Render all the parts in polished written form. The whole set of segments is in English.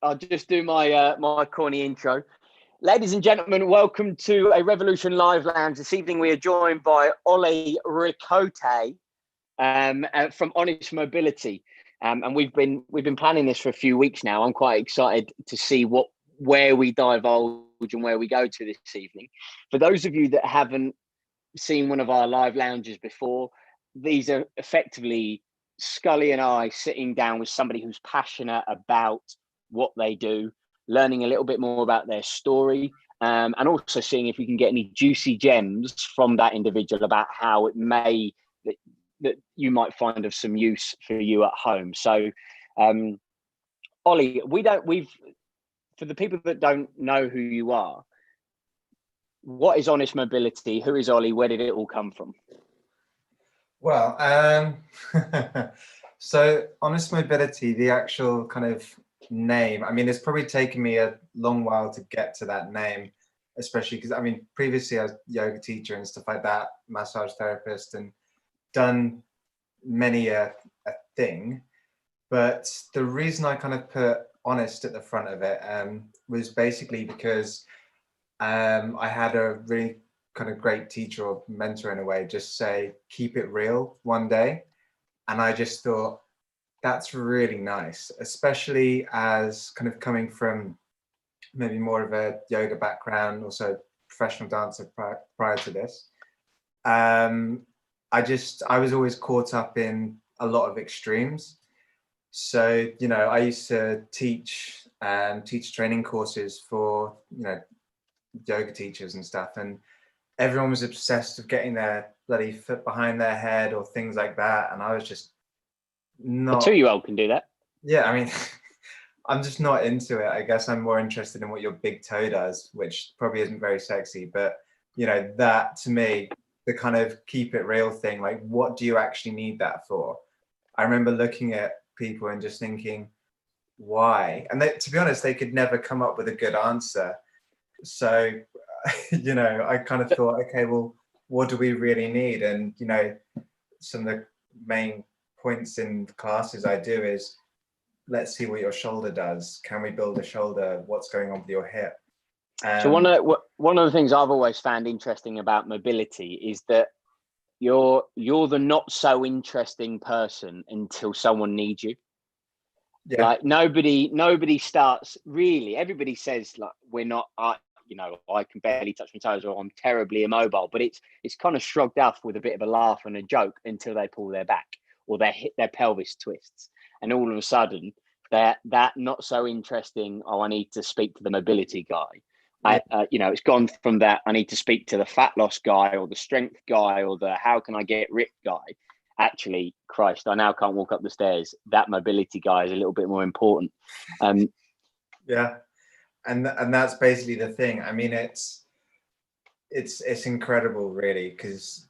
I'll just do my my corny intro. Ladies and gentlemen, welcome to a Revolution Live Lounge. This evening we are joined by Ollie Ricote from Honest Mobility, and we've been planning this for a few weeks now. I'm quite excited to see where we divulge and where we go to this evening. For those of you that haven't seen one of our live lounges before, these are effectively Scully and I sitting down with somebody who's passionate about what they do, learning a little bit more about their story, and also seeing if we can get any juicy gems from that individual about how it may that you might find of some use for you at home. So, Ollie, for the people that don't know who you are, what is Honest Mobility? Who is Ollie? Where did it all come from? Well, so Honest Mobility, the actual kind of name, I mean, it's probably taken me a long while to get to that name, especially because, I mean, previously I was a yoga teacher and stuff like that, massage therapist, and done many a thing. But the reason I kind of put honest at the front of it was basically because I had a really kind of great teacher or mentor in a way just say, keep it real one day. And I just thought, that's really nice, especially as kind of coming from maybe more of a yoga background, also professional dancer prior to this. I was always caught up in a lot of extremes. So, you know, I used to teach training courses for, you know, yoga teachers and stuff, and everyone was obsessed with getting their bloody foot behind their head or things like that, and I was just not. A 2-year-old can do that. Yeah, I mean, I'm just not into it. I guess I'm more interested in what your big toe does, which probably isn't very sexy, but you know, that to me, the kind of keep it real thing, like what do you actually need that for? I remember looking at people and just thinking, why? And to be honest, they could never come up with a good answer. So, you know, I kind of thought, okay, well, what do we really need? And, you know, some of the main points in classes I do is, let's see what your shoulder does. Can we build a shoulder? What's going on with your hip? So one of the things I've always found interesting about mobility is that you're the not so interesting person until someone needs you. Yeah. Like nobody starts really. Everybody says like we're not. I can barely touch my toes, or I'm terribly immobile. But it's kind of shrugged off with a bit of a laugh and a joke until they pull their back or their pelvis twists, and all of a sudden that not so interesting. Oh, I need to speak to the mobility guy. Yeah. It's gone from that. I need to speak to the fat loss guy or the strength guy or the how can I get ripped guy. Actually, Christ, I now can't walk up the stairs. That mobility guy is a little bit more important. Yeah, and that's basically the thing. I mean, it's incredible, really, because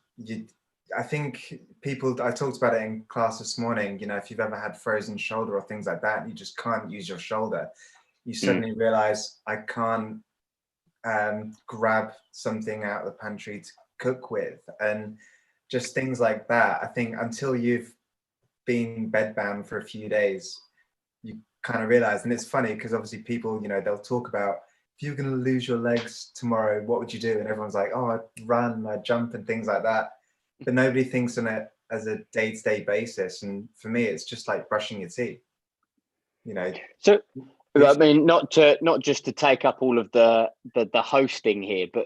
I think I talked about it in class this morning. You know, if you've ever had frozen shoulder or things like that, and you just can't use your shoulder, you suddenly realize I can't grab something out of the pantry to cook with, and just things like that. I think until you've been bedbound for a few days, you kind of realize. And it's funny because obviously people, you know, they'll talk about if you're going to lose your legs tomorrow, what would you do? And everyone's like, oh, I'd run, I'd jump and things like that. But nobody thinks on it as a day-to-day basis. And for me, it's just like brushing your teeth, you know. So, I mean, not just to take up all of the hosting here, but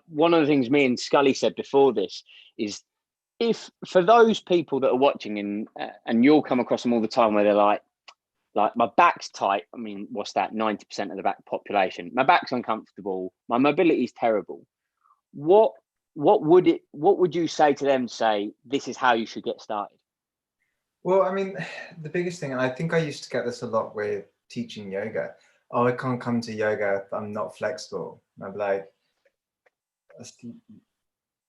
one of the things me and Scully said before this is, if for those people that are watching and you'll come across them all the time where they're like my back's tight. I mean, what's that? 90% of the back population. My back's uncomfortable. My mobility is terrible. What would you say to them? Say this is how you should get started. Well, I mean, the biggest thing, and I think I used to get this a lot with teaching yoga. Oh, I can't come to yoga. I'm not flexible. And I'm like,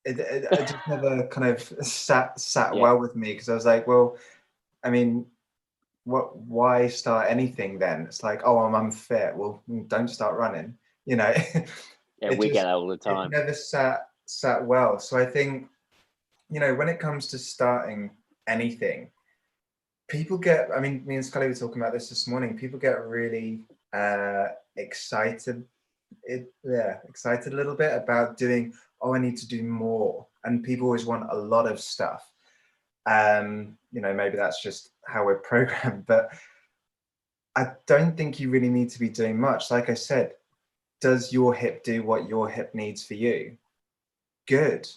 it just never kind of sat well with me, because I was like, well, I mean, why start anything then? It's like, oh, I'm unfit. Well, don't start running, you know. Yeah, we get that all the time. It never sat well. So I think, you know, when it comes to starting anything, people get, I mean, me and Scully were talking about this morning, people get really excited excited a little bit about doing, oh, I need to do more. And people always want a lot of stuff. Maybe that's just how we're programmed, but I don't think you really need to be doing much. Like I said, does your hip do what your hip needs for you? Good,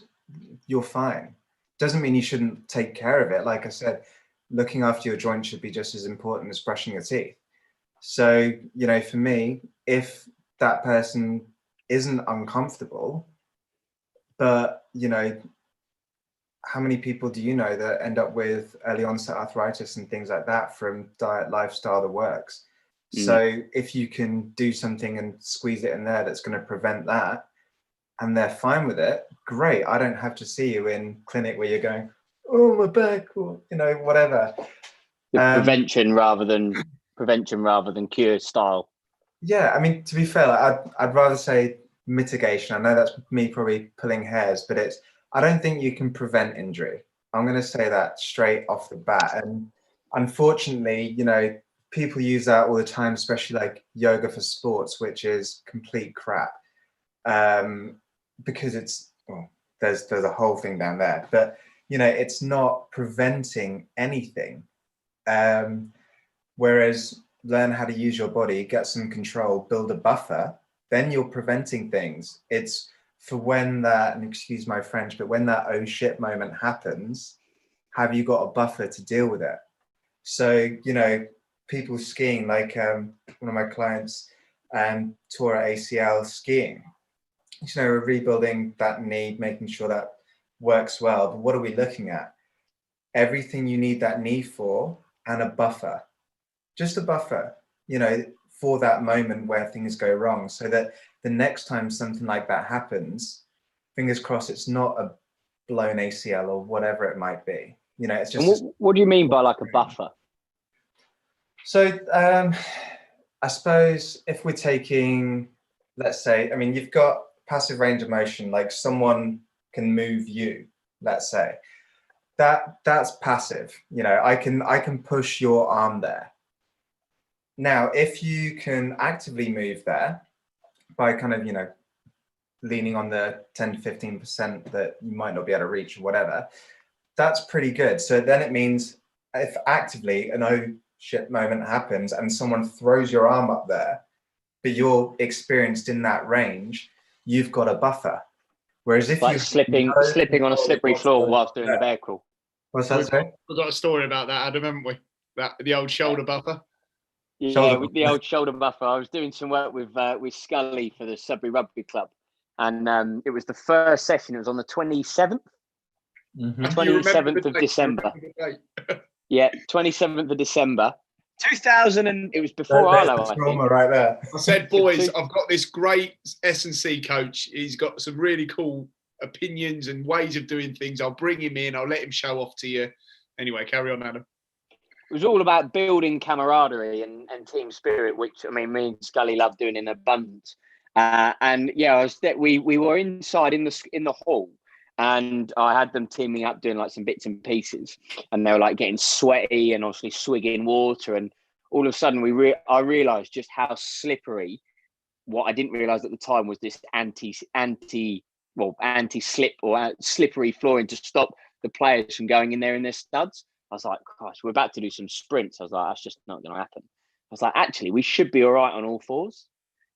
you're fine. Doesn't mean you shouldn't take care of it. Like I said, looking after your joint should be just as important as brushing your teeth. So, for me, if that person isn't uncomfortable, but, how many people do you know that end up with early onset arthritis and things like that from diet, lifestyle, the works? So if you can do something and squeeze it in there that's going to prevent that, and they're fine with it, great. I don't have to see you in clinic where you're going, oh, my back, or, whatever. Prevention rather than cure style. Yeah, I mean, to be fair, I'd rather say mitigation. I know that's me probably pulling hairs, but I don't think you can prevent injury. I'm going to say that straight off the bat. And unfortunately, people use that all the time, especially like yoga for sports, which is complete crap. Because there's a whole thing down there, but it's not preventing anything. Whereas learn how to use your body, get some control, build a buffer, then you're preventing things. It's for when that, and excuse my French, but when that oh shit moment happens, have you got a buffer to deal with it? So, people skiing, like one of my clients tore an ACL skiing. We're rebuilding that knee, making sure that works well. But what are we looking at? Everything you need that knee for and a buffer. Just a buffer, for that moment where things go wrong, so that the next time something like that happens, fingers crossed, it's not a blown ACL or whatever it might be. It's just. What do you mean by like a buffer? So I suppose if we're taking, let's say, you've got passive range of motion, like someone can move you, let's say. That's passive. I can push your arm there. Now, if you can actively move there by kind of, leaning on the 10 to 15% that you might not be able to reach or whatever, that's pretty good. So then it means if actively an oh shit moment happens and someone throws your arm up there, but you're experienced in that range, you've got a buffer. Whereas if like you slipping on a slippery floor whilst doing a bear crawl. What's that say? We've got a story about that, Adam, haven't we? The old shoulder buffer. Yeah, with the old shoulder buffer. I was doing some work with Scully for the Sudbury Rugby Club, and it was the first session. It was on the 27th, 27th of December. Yeah, 27th of December, 2000, and it was before Arlo. I think. Right there. I said, boys, I've got this great S&C coach. He's got some really cool opinions and ways of doing things. I'll bring him in. I'll let him show off to you. Anyway, carry on, Adam. It was all about building camaraderie and team spirit, which me and Scully love doing in abundance. And yeah, we were inside in the hall, and I had them teaming up doing like some bits and pieces, and they were like getting sweaty and obviously swigging water, and all of a sudden I realised just how slippery. What I didn't realise at the time was this anti-slip or slippery flooring to stop the players from going in there in their studs. I was like, gosh, we're about to do some sprints. I was like, that's just not going to happen. I was like, actually, we should be all right on all fours.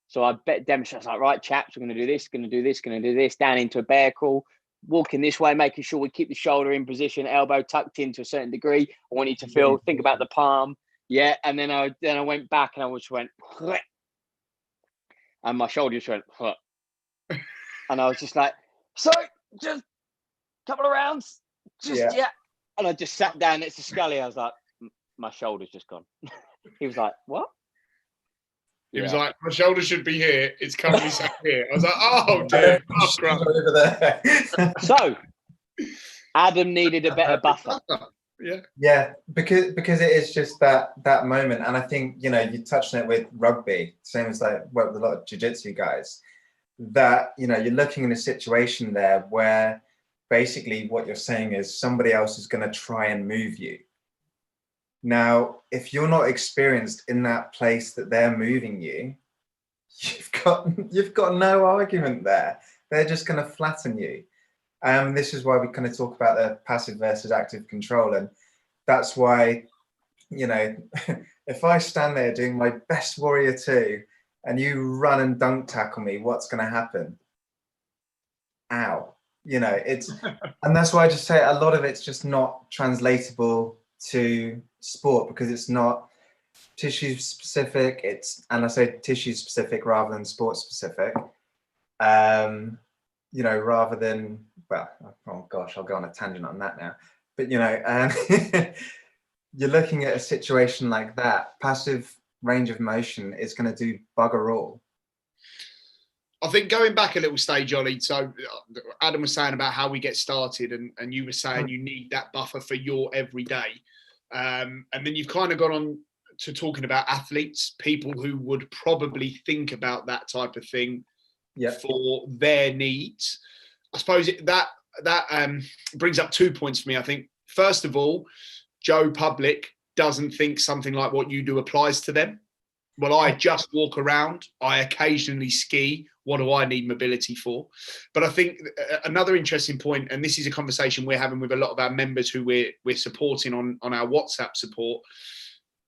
So I demonstrated. I was like, right, chaps, we're going to do this, going to do this, going to do this, down into a bear crawl, walking this way, making sure we keep the shoulder in position, elbow tucked in to a certain degree. I want you to think about the palm. Yeah. And then I went back and I just went, and my shoulder just went, and I was just like, so just a couple of rounds, yeah. And I just sat down next to Scully. I was like, my shoulder's just gone. He was like, what? He was like, my shoulder should be here. It's currently sat here. I was like, oh, dear. Oh, crap. Over there. So, Adam needed a better buffer. Yeah, because it is just that moment. And I think, you touched on it with rugby, same as like work with a lot of jiu-jitsu guys, that, you're looking in a situation there where basically what you're saying is somebody else is going to try and move you. Now, if you're not experienced in that place that they're moving you, you've got no argument there. They're just going to flatten you. This is why we kind of talk about the passive versus active control. And that's why, you know, if I stand there doing my best warrior two and you run and dunk tackle me, what's going to happen? Ow. You know, and that's why I just say a lot of it's just not translatable to sport because it's not tissue specific. And I say tissue specific rather than sport specific. You know, rather than, well, oh gosh, I'll go on a tangent on that now. But, you know, you're looking at a situation like that, passive range of motion is going to do bugger all. I think going back a little stage, Ollie, so Adam was saying about how we get started and you were saying you need that buffer for your everyday. And then you've kind of gone on to talking about athletes, people who would probably think about that type of thing for their needs. I suppose that brings up 2 points for me. I think, first of all, Joe Public doesn't think something like what you do applies to them. Well, I just walk around. I occasionally ski. What do I need mobility for? But I think another interesting point, and this is a conversation we're having with a lot of our members who we're supporting on our WhatsApp support.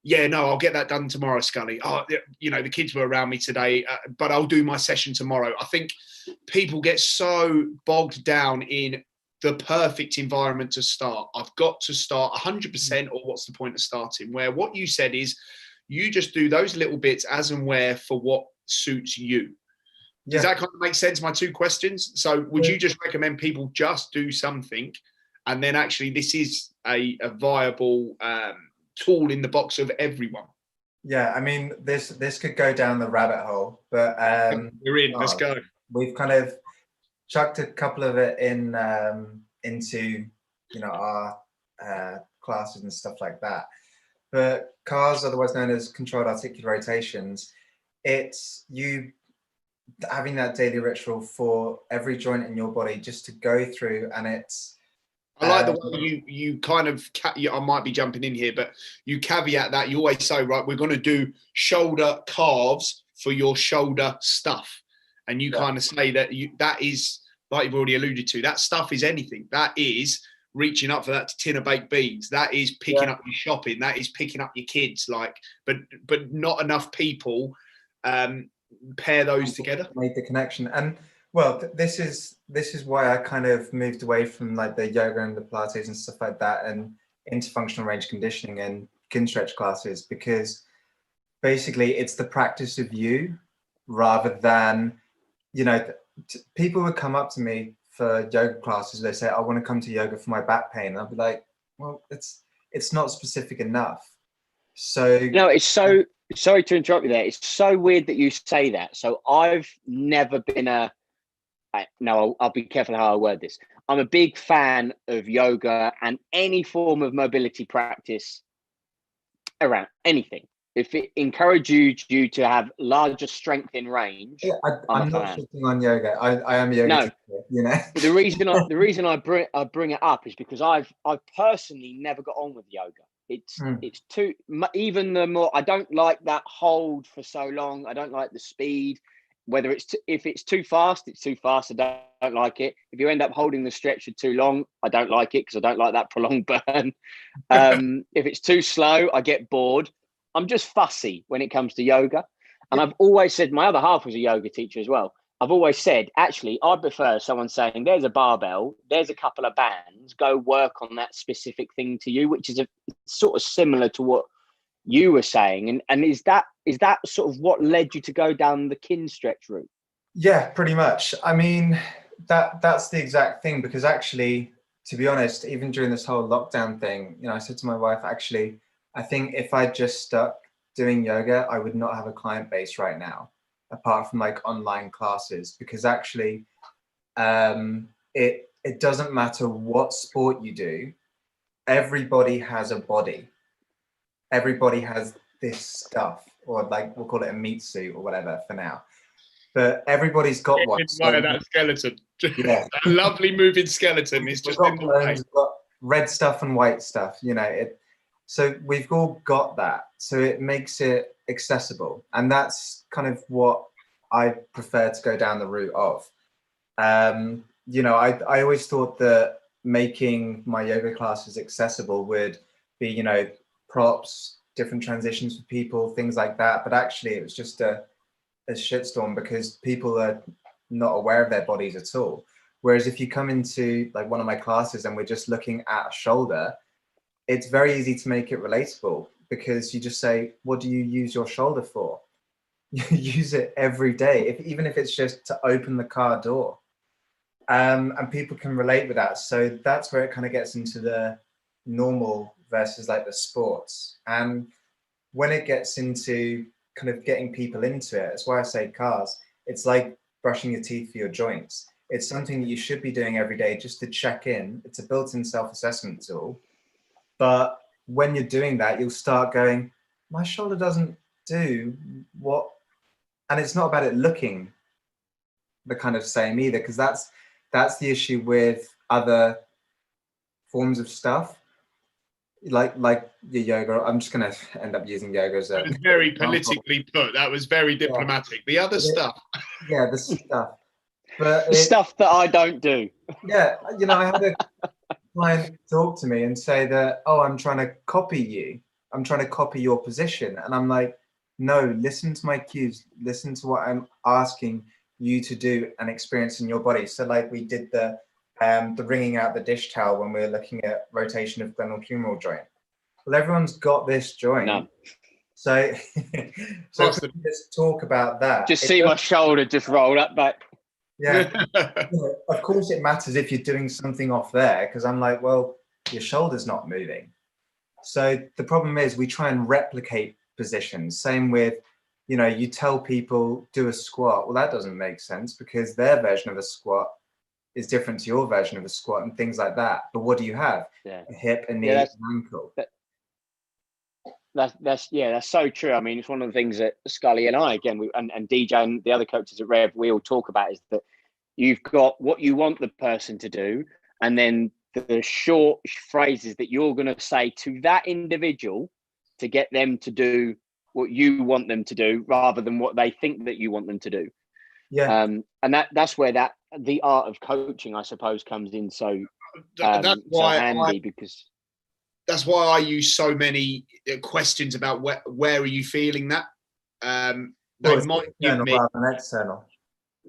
Yeah, no, I'll get that done tomorrow, Scully. Oh, you know, the kids were around me today, but I'll do my session tomorrow. I think people get so bogged down in the perfect environment to start. I've got to start 100%, or what's the point of starting? Where what you said is you just do those little bits as and where for what suits you. Does that kind of make sense? My two questions. So would you just recommend people just do something and then actually this is a viable tool in the box of everyone? Yeah, I mean, this could go down the rabbit hole, but we're in. Let's go. We've kind of chucked a couple of it in into, you know, our classes and stuff like that. But CARs, otherwise known as controlled articular rotations, it's you having that daily ritual for every joint in your body just to go through, and it's I like the way you kind of I might be jumping in here, but you caveat that. You always say, right, we're going to do shoulder calves for your shoulder stuff, and you kind of say that that is, like you've already alluded to, that stuff is anything. That is reaching up for that tin of baked beans. That is picking up your shopping. That is picking up your kids. Like, but not enough people pair those together. Made the connection, and well, this is why I kind of moved away from like the yoga and the Pilates and stuff like that, and into functional range conditioning and kin stretch classes, because basically it's the practice of you rather than, you know, people would come up to me for yoga classes. They say, I want to come to yoga for my back pain. And I'll be like, well, it's not specific enough. So no, it's so, sorry to interrupt you there. It's so weird that you say that. So I've never been I'll be careful how I word this. I'm a big fan of yoga and any form of mobility practice around anything. If it encourages you to have larger strength in range, I'm not shitting on yoga. I am a yoga teacher, you know. The reason I bring it up is because I've personally never got on with yoga. It's too, even the more, I don't like that hold for so long. I don't like the speed. Whether if it's too fast, it's too fast. I don't like it. If you end up holding the stretch for too long, I don't like it because I don't like that prolonged burn. If it's too slow, I get bored. I'm just fussy when it comes to yoga. And I've always said, my other half was a yoga teacher as well. I've always said, actually, I prefer someone saying, there's a barbell, there's a couple of bands, go work on that specific thing to you, which is sort of similar to what you were saying. And is that sort of what led you to go down the kin stretch route? Yeah, pretty much. I mean, that's the exact thing, because actually, to be honest, even during this whole lockdown thing, you know, I said to my wife, actually, I think if I just stuck doing yoga, I would not have a client base right now, apart from like online classes, because actually it doesn't matter what sport you do, everybody has a body. Everybody has this stuff, or like we'll call it a meat suit or whatever for now. But everybody's got one. So, that skeleton. Yeah. That lovely moving skeleton is just in the way. Got red stuff and white stuff, you know. So we've all got that. So it makes it accessible. And that's kind of what I prefer to go down the route of. You know, I always thought that making my yoga classes accessible would be, you know, props, different transitions for people, things like that. But actually it was just a shitstorm because people are not aware of their bodies at all. Whereas if you come into like one of my classes and we're just looking at a shoulder, it's very easy to make it relatable because you just say, what do you use your shoulder for? You use it every day, even if it's just to open the car door. And people can relate with that. So that's where it kind of gets into the normal versus like the sports. And when it gets into kind of getting people into it, that's why I say cars, it's like brushing your teeth for your joints. It's something that you should be doing every day just to check in. It's a built-in self-assessment tool. But when you're doing that, you'll start going, my shoulder doesn't do what, and it's not about it looking the kind of same either, because that's the issue with other forms of stuff. Like your yoga, I'm just going to end up using yoga as a... That was very politically put. That was very diplomatic. The other stuff. Yeah, the stuff. But stuff that I don't do. Yeah, you know, I had a client talk to me and say that, oh, I'm trying to copy you. I'm trying to copy your position. And I'm like, no, listen to my cues. Listen to what I'm asking you to do and experience in your body. So like we did the wringing out the dish towel when we were looking at rotation of glenohumeral joint. Well, everyone's got this joint. No. So, so if we just talk about that. Just see my shoulder just roll up back. Yeah. Of course it matters if you're doing something off there, because I'm like, well, your shoulder's not moving. So the problem is we try and replicate positions. Same with, you know, you tell people do a squat. Well, that doesn't make sense because their version of a squat is different to your version of a squat and things like that. But what do you have? Yeah. A hip, a knee, an ankle. That's so true. I mean, it's one of the things that Scully and I, again, and DJ and the other coaches at Rev, we all talk about is that you've got what you want the person to do, and then the short phrases that you're going to say to that individual to get them to do what you want them to do rather than what they think that you want them to do. Yeah. And that's where the art of coaching, I suppose, comes in so handy because... That's why I use so many questions about where are you feeling that? They might give me rather than external.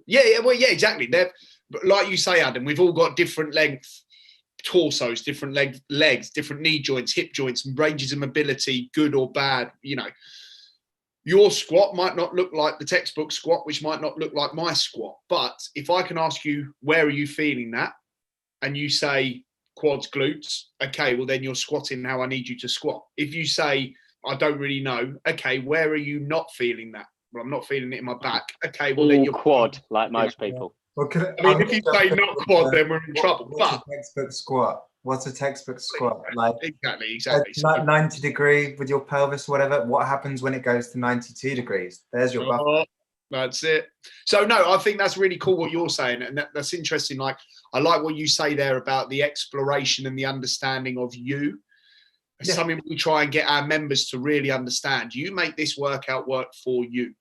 Yeah, exactly. But like you say, Adam, we've all got different length torsos, different legs, different knee joints, hip joints, ranges of mobility, good or bad. You know, your squat might not look like the textbook squat, which might not look like my squat. But if I can ask you, where are you feeling that? And you say, quads, glutes. Okay, well then you're squatting how I need you to squat. If you say, I don't really know, okay, where are you not feeling that? Well, I'm not feeling it in my back. Okay, well then you're quad, like most people. Well, I mean, if you say not quad, then we're in trouble. What's a textbook squat? What's a textbook squat? Like exactly. Like 90 degree with your pelvis, whatever. What happens when it goes to 92 degrees? There's your buffer. That's it. So no, I think that's really cool what you're saying, and that's interesting. Like I like what you say there about the exploration and the understanding of you. It's something we try and get our members to really understand. You make this workout work for you.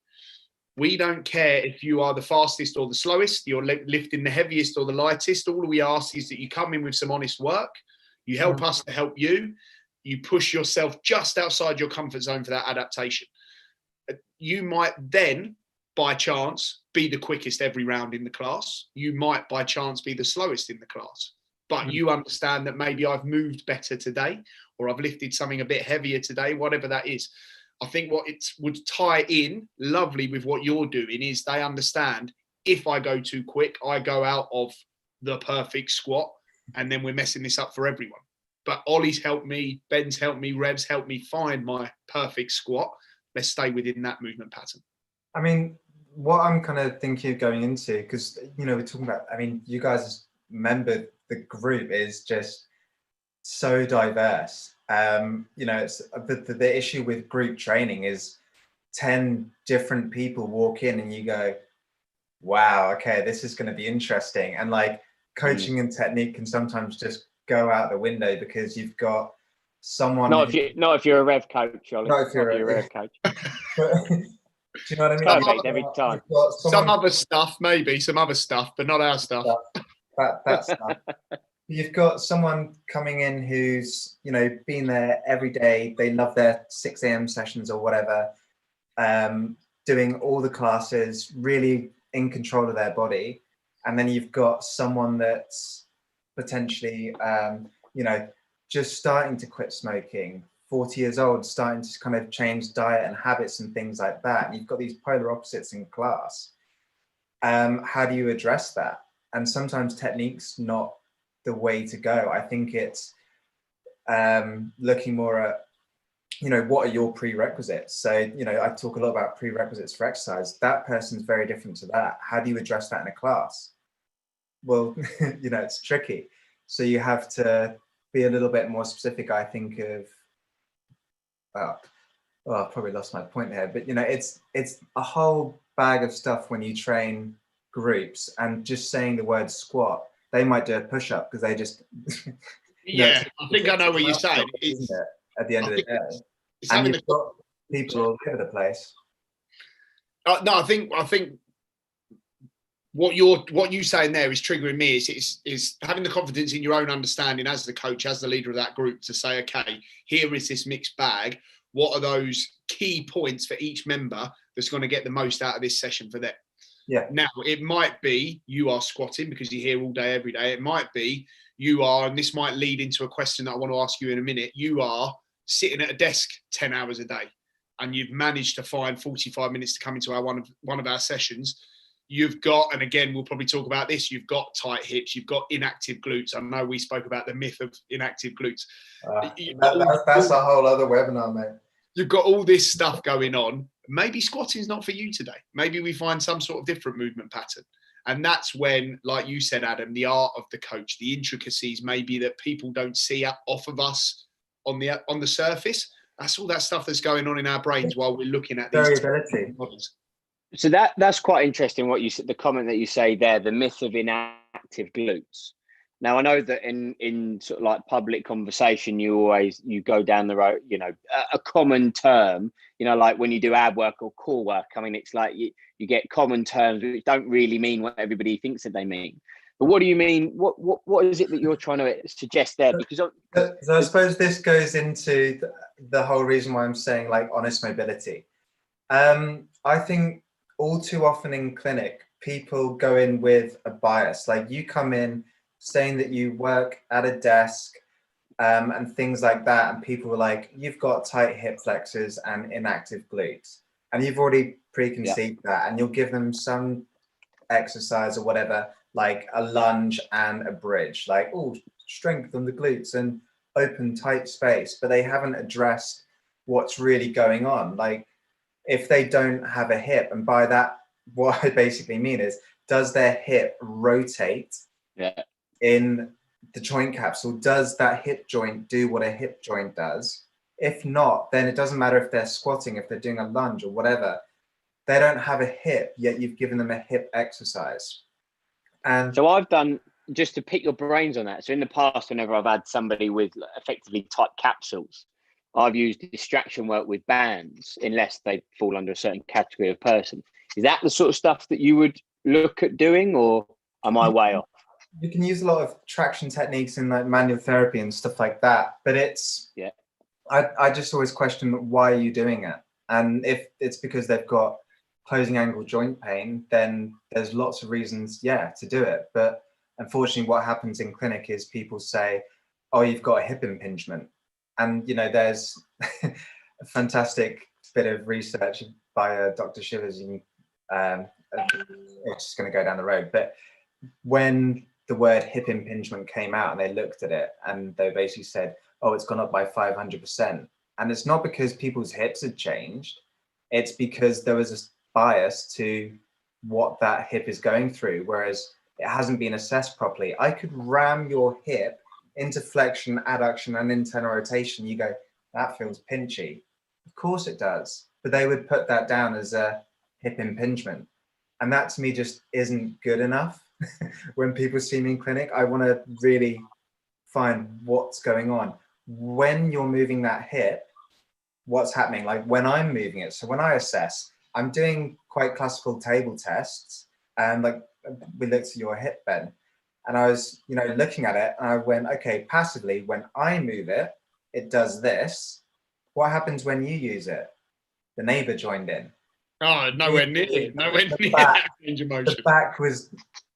We don't care if you are the fastest or the slowest, you're lifting the heaviest or the lightest. All we ask is that you come in with some honest work. You help us to help you. You push yourself just outside your comfort zone for that adaptation. You might then, by chance, be the quickest every round in the class. You might, by chance, be the slowest in the class. But you understand that maybe I've moved better today, or I've lifted something a bit heavier today, whatever that is. I think what it would tie in lovely with what you're doing is they understand if I go too quick, I go out of the perfect squat, and then we're messing this up for everyone. But Ollie's helped me, Ben's helped me, Rev's helped me find my perfect squat. Let's stay within that movement pattern. I mean, what I'm kind of thinking of going into, because, you know, we're talking about, I mean, you guys remember the group is just so diverse. You know, it's the issue with group training is 10 different people walk in and you go, wow, okay, this is going to be interesting. And like coaching and technique can sometimes just go out the window because you've got someone. Not if you're a rev coach, Ollie. Not if you're a rev coach. Do you know what I mean? Perfect every time. Some other stuff, maybe some other stuff, but not our stuff. That stuff. You've got someone coming in who's, been there every day. They love their 6 a.m. sessions or whatever, doing all the classes, really in control of their body. And then you've got someone that's potentially, just starting to quit smoking, 40 years old, starting to kind of change diet and habits and things like that. And you've got these polar opposites in class. How do you address that? And sometimes technique's not the way to go. I think it's looking more at, what are your prerequisites? So, I talk a lot about prerequisites for exercise. That person's very different to that. How do you address that in a class? Well, it's tricky. So you have to be a little bit more specific, I think, of, I probably lost my point there, but it's a whole bag of stuff when you train groups, and just saying the word squat, they might do a push-up because they just I think I know what you're saying. Isn't it, at the end of the day? And you've got people all over the place. No, I think what you saying there is triggering me. Is having the confidence in your own understanding as the coach, as the leader of that group, to say, okay, here is this mixed bag. What are those key points for each member that's going to get the most out of this session for them? Yeah. Now, it might be you are squatting because you're here all day, every day. It might be you are, and this might lead into a question that I want to ask you in a minute. You are sitting at a desk 10 hours a day, and you've managed to find 45 minutes to come into one of our sessions. You've got, and again, we'll probably talk about this, you've got tight hips, you've got inactive glutes. I know we spoke about the myth of inactive glutes. That's a whole other webinar, mate. You've got all this stuff going on. Maybe squatting's not for you today. Maybe we find some sort of different movement pattern. And that's when, like you said, Adam, the art of the coach, the intricacies maybe that people don't see off of us on the surface. That's all that stuff that's going on in our brains while we're looking at these variability models. So that's quite interesting. What you said, the comment that you say there, the myth of inactive glutes. Now, I know that in sort of like public conversation, you go down the road, a common term, like when you do ab work or core work. I mean, it's like you get common terms which don't really mean what everybody thinks that they mean. But what do you mean? What is it that you're trying to suggest there? Because so I suppose this goes into the whole reason why I'm saying like honest mobility. I think all too often in clinic, people go in with a bias. Like you come in saying that you work at a desk and things like that, and people were like, you've got tight hip flexors and inactive glutes, and you've already preconceived that, and you'll give them some exercise or whatever, like a lunge and a bridge, like, strength on the glutes and open tight space, but they haven't addressed what's really going on. Like if they don't have a hip, and by that what I basically mean is, does their hip rotate in the joint capsule? Does that hip joint do what a hip joint does? If not, then it doesn't matter if they're squatting, if they're doing a lunge or whatever, they don't have a hip, yet you've given them a hip exercise. And so I've done, just to pick your brains on that. So in the past, whenever I've had somebody with effectively tight capsules, I've used distraction work with bands, unless they fall under a certain category of person. Is that the sort of stuff that you would look at doing, or am I way off? You can use a lot of traction techniques in like manual therapy and stuff like that, but it's, I just always question, why are you doing it? And if it's because they've got closing angle joint pain, then there's lots of reasons, to do it. But unfortunately, what happens in clinic is people say, oh, you've got a hip impingement. And, there's a fantastic bit of research by Dr. Shivers, it's just going to go down the road. But when the word hip impingement came out and they looked at it and they basically said, oh, it's gone up by 500%. And it's not because people's hips had changed. It's because there was a bias to what that hip is going through, whereas it hasn't been assessed properly. I could ram your hip into flexion, adduction, and internal rotation. You go, that feels pinchy. Of course it does. But they would put that down as a hip impingement. And that to me just isn't good enough. When people see me in clinic, I want to really find what's going on. when you're moving that hip, what's happening? Like when I'm moving it. So when I assess, I'm doing quite classical table tests, and like we looked at your hip bend, and I was, looking at it, and I went, okay, passively, when I move it, it does this. What happens when you use it? The neighbor joined in. Oh, nowhere near The range of motion. The back was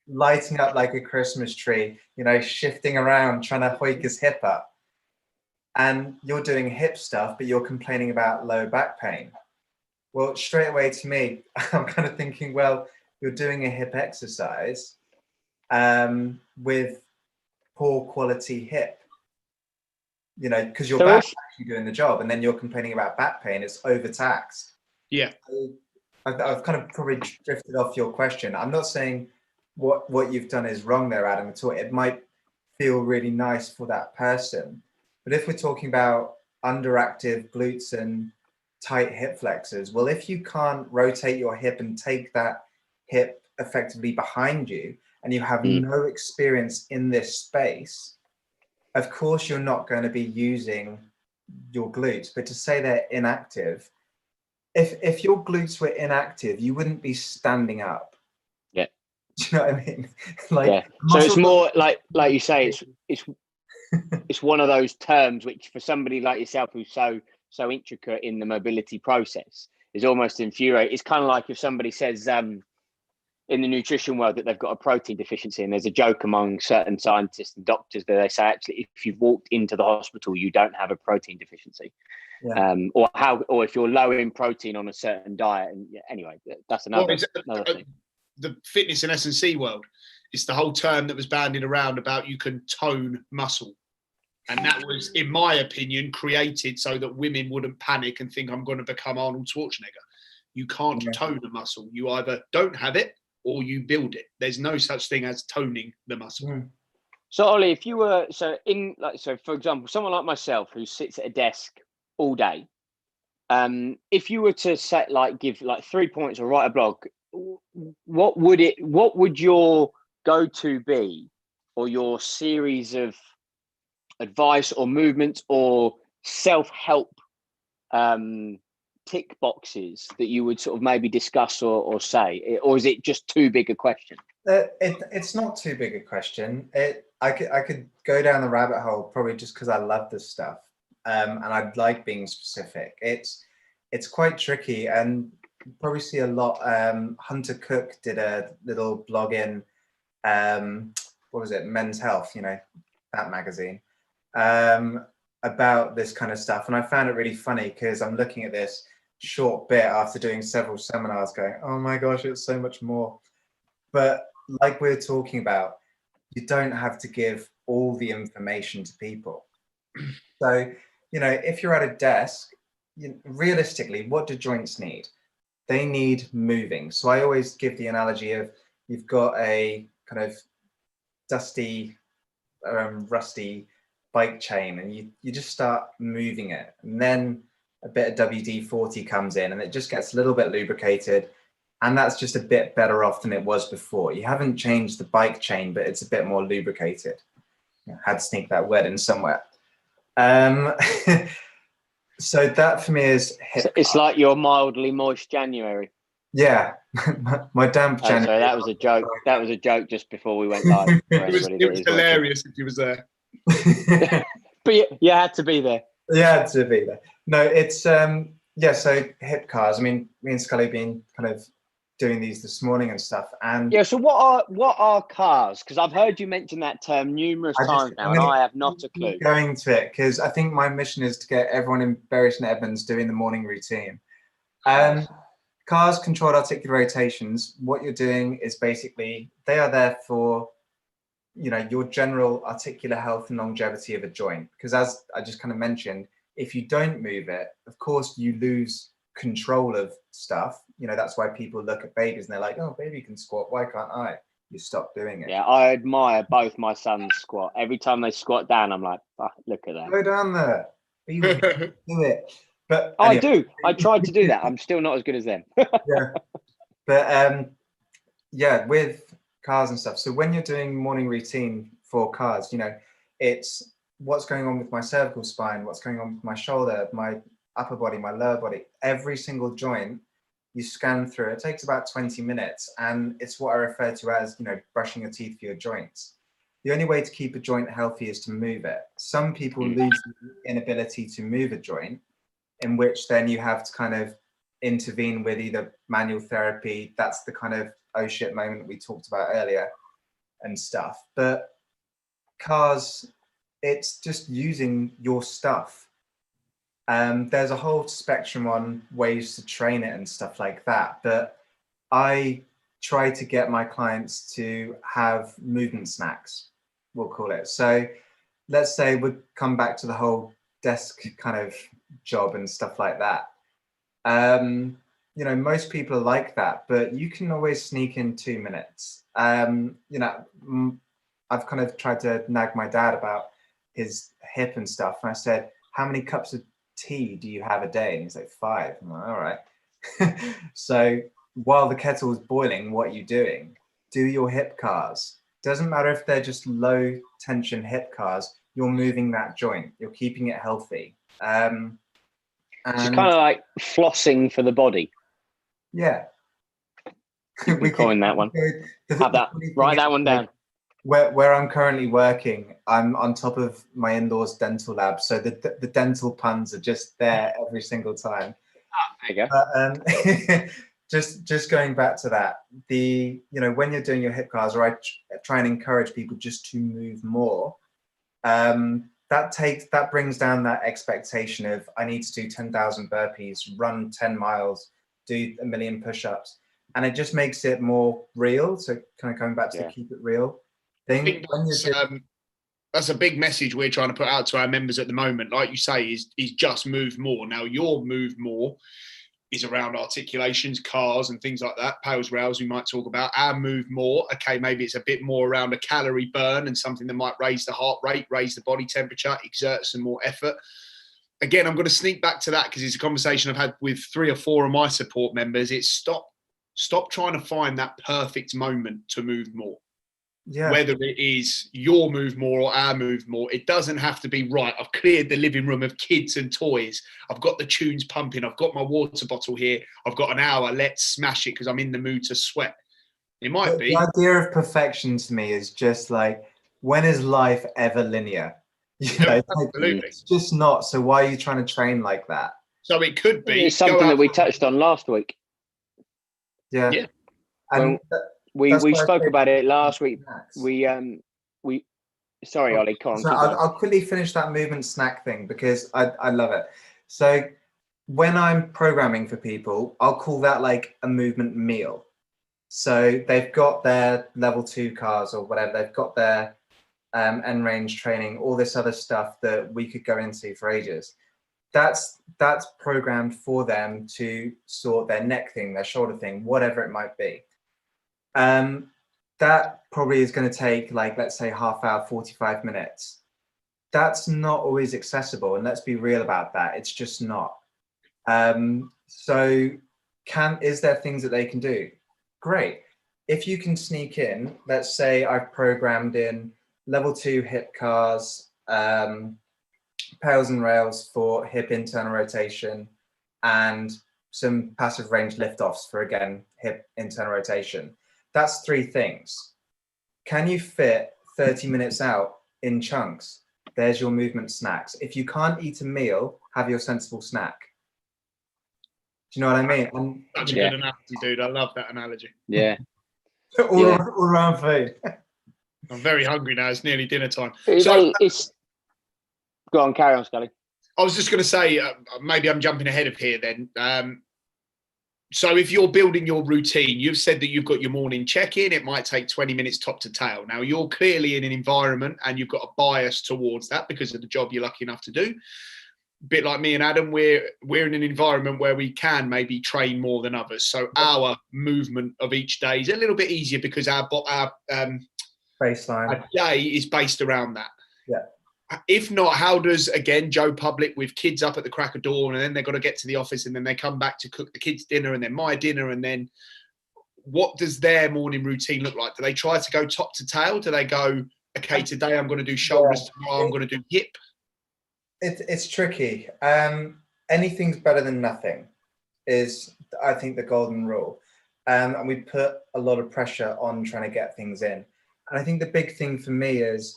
lighting up like a Christmas tree, shifting around, trying to hoik his hip up. And you're doing hip stuff, but you're complaining about low back pain. Well, straight away to me, I'm kind of thinking, well, you're doing a hip exercise with poor quality hip, because your back is actually doing the job, and then you're complaining about back pain. It's overtaxed. Yeah. I've kind of probably drifted off your question. I'm not saying what you've done is wrong there, Adam, at all. It might feel really nice for that person. But if we're talking about underactive glutes and tight hip flexors, well, if you can't rotate your hip and take that hip effectively behind you, and you have no experience in this space, of course you're not going to be using your glutes. But to say they're inactive, if your glutes were inactive, you wouldn't be standing up. Yeah. Do you know what I mean? Like, so it's more like you say, it's one of those terms which, for somebody like yourself who's so intricate in the mobility process, is almost infuriating. It's kind of like if somebody says in the nutrition world that they've got a protein deficiency, and there's a joke among certain scientists and doctors that they say, actually, if you've walked into the hospital, you don't have a protein deficiency. Yeah. Or if you're low in protein on a certain diet. And anyway, that's another thing. The fitness and S&C world, it's the whole term that was bandied around about you can tone muscle. And that was, in my opinion, created so that women wouldn't panic and think, I'm going to become Arnold Schwarzenegger. You can't tone a muscle. You either don't have it or you build it. There's no such thing as toning the muscle. So Ollie, if you were for example, someone like myself who sits at a desk all day, if you were to give 3 points or write a blog, what would your go-to be, or your series of advice or movements or self-help tick boxes that you would sort of maybe discuss or say, or is it just too big a question? It's not too big a question. I could go down the rabbit hole probably just because I love this stuff, and I'd like being specific. It's quite tricky, and you probably see a lot. Hunter Cook did a little blog in what was it, Men's Health, that magazine, about this kind of stuff. And I found it really funny because I'm looking at this short bit after doing several seminars going, oh my gosh, it's so much more. But like we're talking about, you don't have to give all the information to people. So, if you're at a desk, realistically, what do joints need? They need moving. So I always give the analogy of, you've got a kind of dusty, rusty bike chain, and you just start moving it, and then a bit of WD-40 comes in, and it just gets a little bit lubricated, and that's just a bit better off than it was before. You haven't changed the bike chain, but it's a bit more lubricated. I had to sneak that word in somewhere. So that for me is hip. It's like your mildly moist January. Yeah, my damp January. Sorry, that was a joke. That was a joke just before we went live. It was hilarious if you was there. But you had to be there. Yeah, had to be there. No, it's so hip cars. I mean, me and Scully been kind of doing these this morning and stuff. And so what are cars? Because I've heard you mention that term numerous times now, and I have not a clue. Going to it because I think my mission is to get everyone in Bury St Edmunds doing the morning routine. Cars, controlled articular rotations. What you're doing is basically, they are there for your general articular health and longevity of a joint. Because as I just kind of mentioned, if you don't move it, of course you lose control of stuff. That's why people look at babies and they're like, oh, baby can squat, why can't I? You stop doing it. Yeah, I admire both my sons squat. Every time they squat down, I'm like, oh, look at that. Go down there. Do it. But anyway. I do. I tried to do that. I'm still not as good as them. Yeah. But with cars and stuff. So when you're doing morning routine for cars, it's what's going on with my cervical spine, what's going on with my shoulder, my upper body, my lower body, every single joint. You scan through. It takes about 20 minutes, and it's what I refer to as, brushing your teeth for your joints. The only way to keep a joint healthy is to move it. Some people lose the inability to move a joint, in which then you have to kind of intervene with either manual therapy. That's the kind of oh shit moment we talked about earlier and stuff. But cars, it's just using your stuff. There's a whole spectrum on ways to train it and stuff like that. But I try to get my clients to have movement snacks, we'll call it. So let's say we come back to the whole desk kind of job and stuff like that. Most people are like that, but you can always sneak in 2 minutes. I've kind of tried to nag my dad about his hip and stuff. And I said, how many cups of tea do you have a day? And he's like, 5. I'm like, all right. So while the kettle is boiling, what are you doing? Do your hip cars. Doesn't matter if they're just low tension hip cars, you're moving that joint, you're keeping it healthy. And it's kind of like flossing for the body. Yeah. We coin that one. Have that. Write that one down. Where I'm currently working, I'm on top of my indoors dental lab, so the dental puns are just there every single time. There you go. But, just going back to that, when you're doing your hip cars, or I try and encourage people just to move more. That brings down that expectation of I need to do 10,000 burpees, run 10 miles, do 1 million push-ups, and it just makes it more real. So kind of coming back to the keep it real thing. That's a big message we're trying to put out to our members at the moment. Like you say, is just move more. Now your move more is around articulations, cars and things like that. Pales rails we might talk about. Our move more, okay, maybe it's a bit more around a calorie burn and something that might raise the heart rate, raise the body temperature, exert some more effort. Again, I'm going to sneak back to that because it's a conversation I've had with 3 or 4 of my support members. It's stop trying to find that perfect moment to move more. Yeah. Whether it is your move more or our move more, it doesn't have to be right. I've cleared the living room of kids and toys. I've got the tunes pumping. I've got my water bottle here. I've got an hour. Let's smash it because I'm in the mood to sweat. It might be. The idea of perfection to me is just like, when is life ever linear? Absolutely. It's just not. So why are you trying to train like that? So it could be. It's something that we touched on last week. Yeah. And we spoke about it last week. Sorry, Ollie, come on. So I'll quickly finish that movement snack thing because I love it. So when I'm programming for people, I'll call that like a movement meal. So they've got their level 2 cars or whatever. They've got their end range training, all this other stuff that we could go into for ages. That's programmed for them to sort their neck thing, their shoulder thing, whatever it might be. That probably is going to take, like, let's say half hour, 45 minutes. That's not always accessible, and let's be real about that. It's just not. So is there things that they can do? Great. If you can sneak in, let's say I've programmed in level 2 hip cars, pails and rails for hip internal rotation, and some passive range lift-offs for, again, hip internal rotation. That's 3 things. Can you fit 30 minutes out in chunks? There's your movement snacks. If you can't eat a meal, have your sensible snack. Do you know what I mean? That's a good analogy, dude. I love that analogy. Yeah. all around food. I'm very hungry now. It's nearly dinner time. Go on, carry on, Scully. I was just going to say, maybe I'm jumping ahead of here then. So if you're building your routine, you've said that you've got your morning check-in. It might take 20 minutes top to tail. Now, you're clearly in an environment and you've got a bias towards that because of the job you're lucky enough to do. A bit like me and Adam, we're in an environment where we can maybe train more than others. So our movement of each day is a little bit easier because our baseline, our day is based around that. Yeah. If not, how does, again, Joe Public with kids up at the crack of dawn and then they've got to get to the office and then they come back to cook the kids' dinner and then my dinner, and then what does their morning routine look like? Do they try to go top to tail? Do they go okay, today I'm going to do shoulders, tomorrow I'm going to do hip? It's tricky. Anything's better than nothing is, I think, the golden rule. And we put a lot of pressure on trying to get things in. And I think the big thing for me is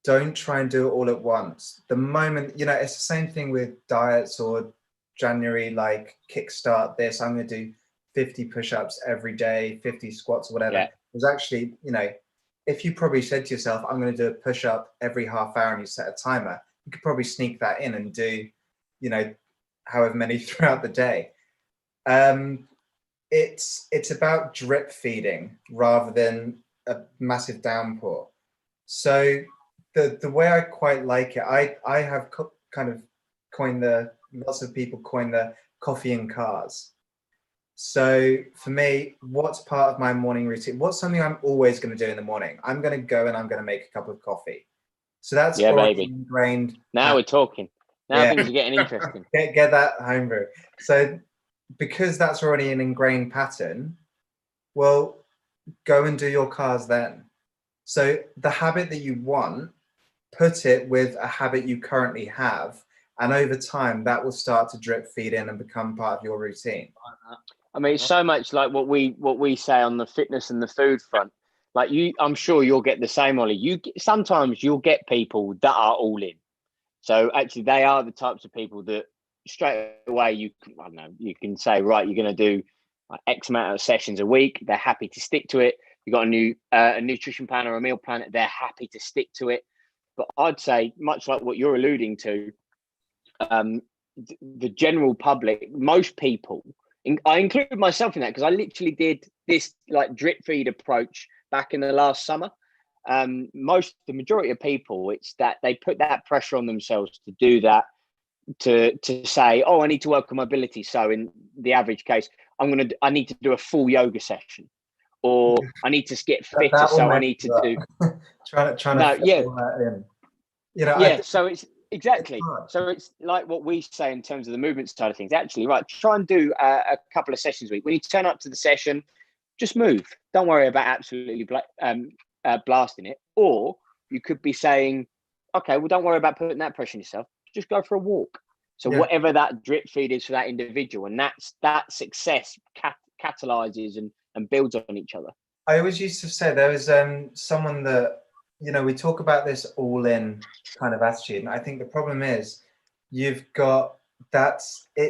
don't try and do it all at once. The moment, you know, it's the same thing with diets or January, like kickstart this, I'm going to do 50 push-ups every day, 50 squats or whatever. It was actually, you know, if you probably said to yourself, I'm going to do a push-up every half hour and you set a timer, you could probably sneak that in and do, you know, however many throughout the day. It's about drip feeding rather than a massive downpour. So the way I quite like it, I have kind of coined lots of people coin the coffee in cars. So for me, what's part of my morning routine? What's something I'm always going to do in the morning? I'm going to go and I'm going to make a cup of coffee. So that's already ingrained. Now we're talking. Now things are getting interesting. Get that homebrew. So because that's already an ingrained pattern, well, go and do your cars then. So the habit that you want, put it with a habit you currently have, and over time that will start to drip feed in and become part of your routine. I mean, it's so much like what we say on the fitness and the food front. Like I'm sure you'll get the same, Ollie. Sometimes you'll get people that are all in. So actually, they are the types of people that straight away you can say, right, you're going to do X amount of sessions a week. They're happy to stick to it. You've got a nutrition plan or a meal plan. They're happy to stick to it. But I'd say, much like what you're alluding to, the general public, most people, I include myself in that because I literally did this like drip feed approach back in the last summer. The majority of people, it's that they put that pressure on themselves to do that, to say, oh, I need to work on mobility. So in the average case, I need to do a full yoga session, or I need to get fitter. So I need to do trying to fit all that in. You know, so it's exactly. So it's like what we say in terms of the movement side of things. Actually, right, try and do a couple of sessions a week. When you turn up to the session, just move. Don't worry about absolutely blasting it. Or you could be saying, okay, well, don't worry about putting that pressure on yourself. Just go for a walk. So whatever that drip feed is for that individual, and that success catalyzes and builds on each other. I always used to say there was someone that, you know, we talk about this all in kind of attitude. And I think the problem is it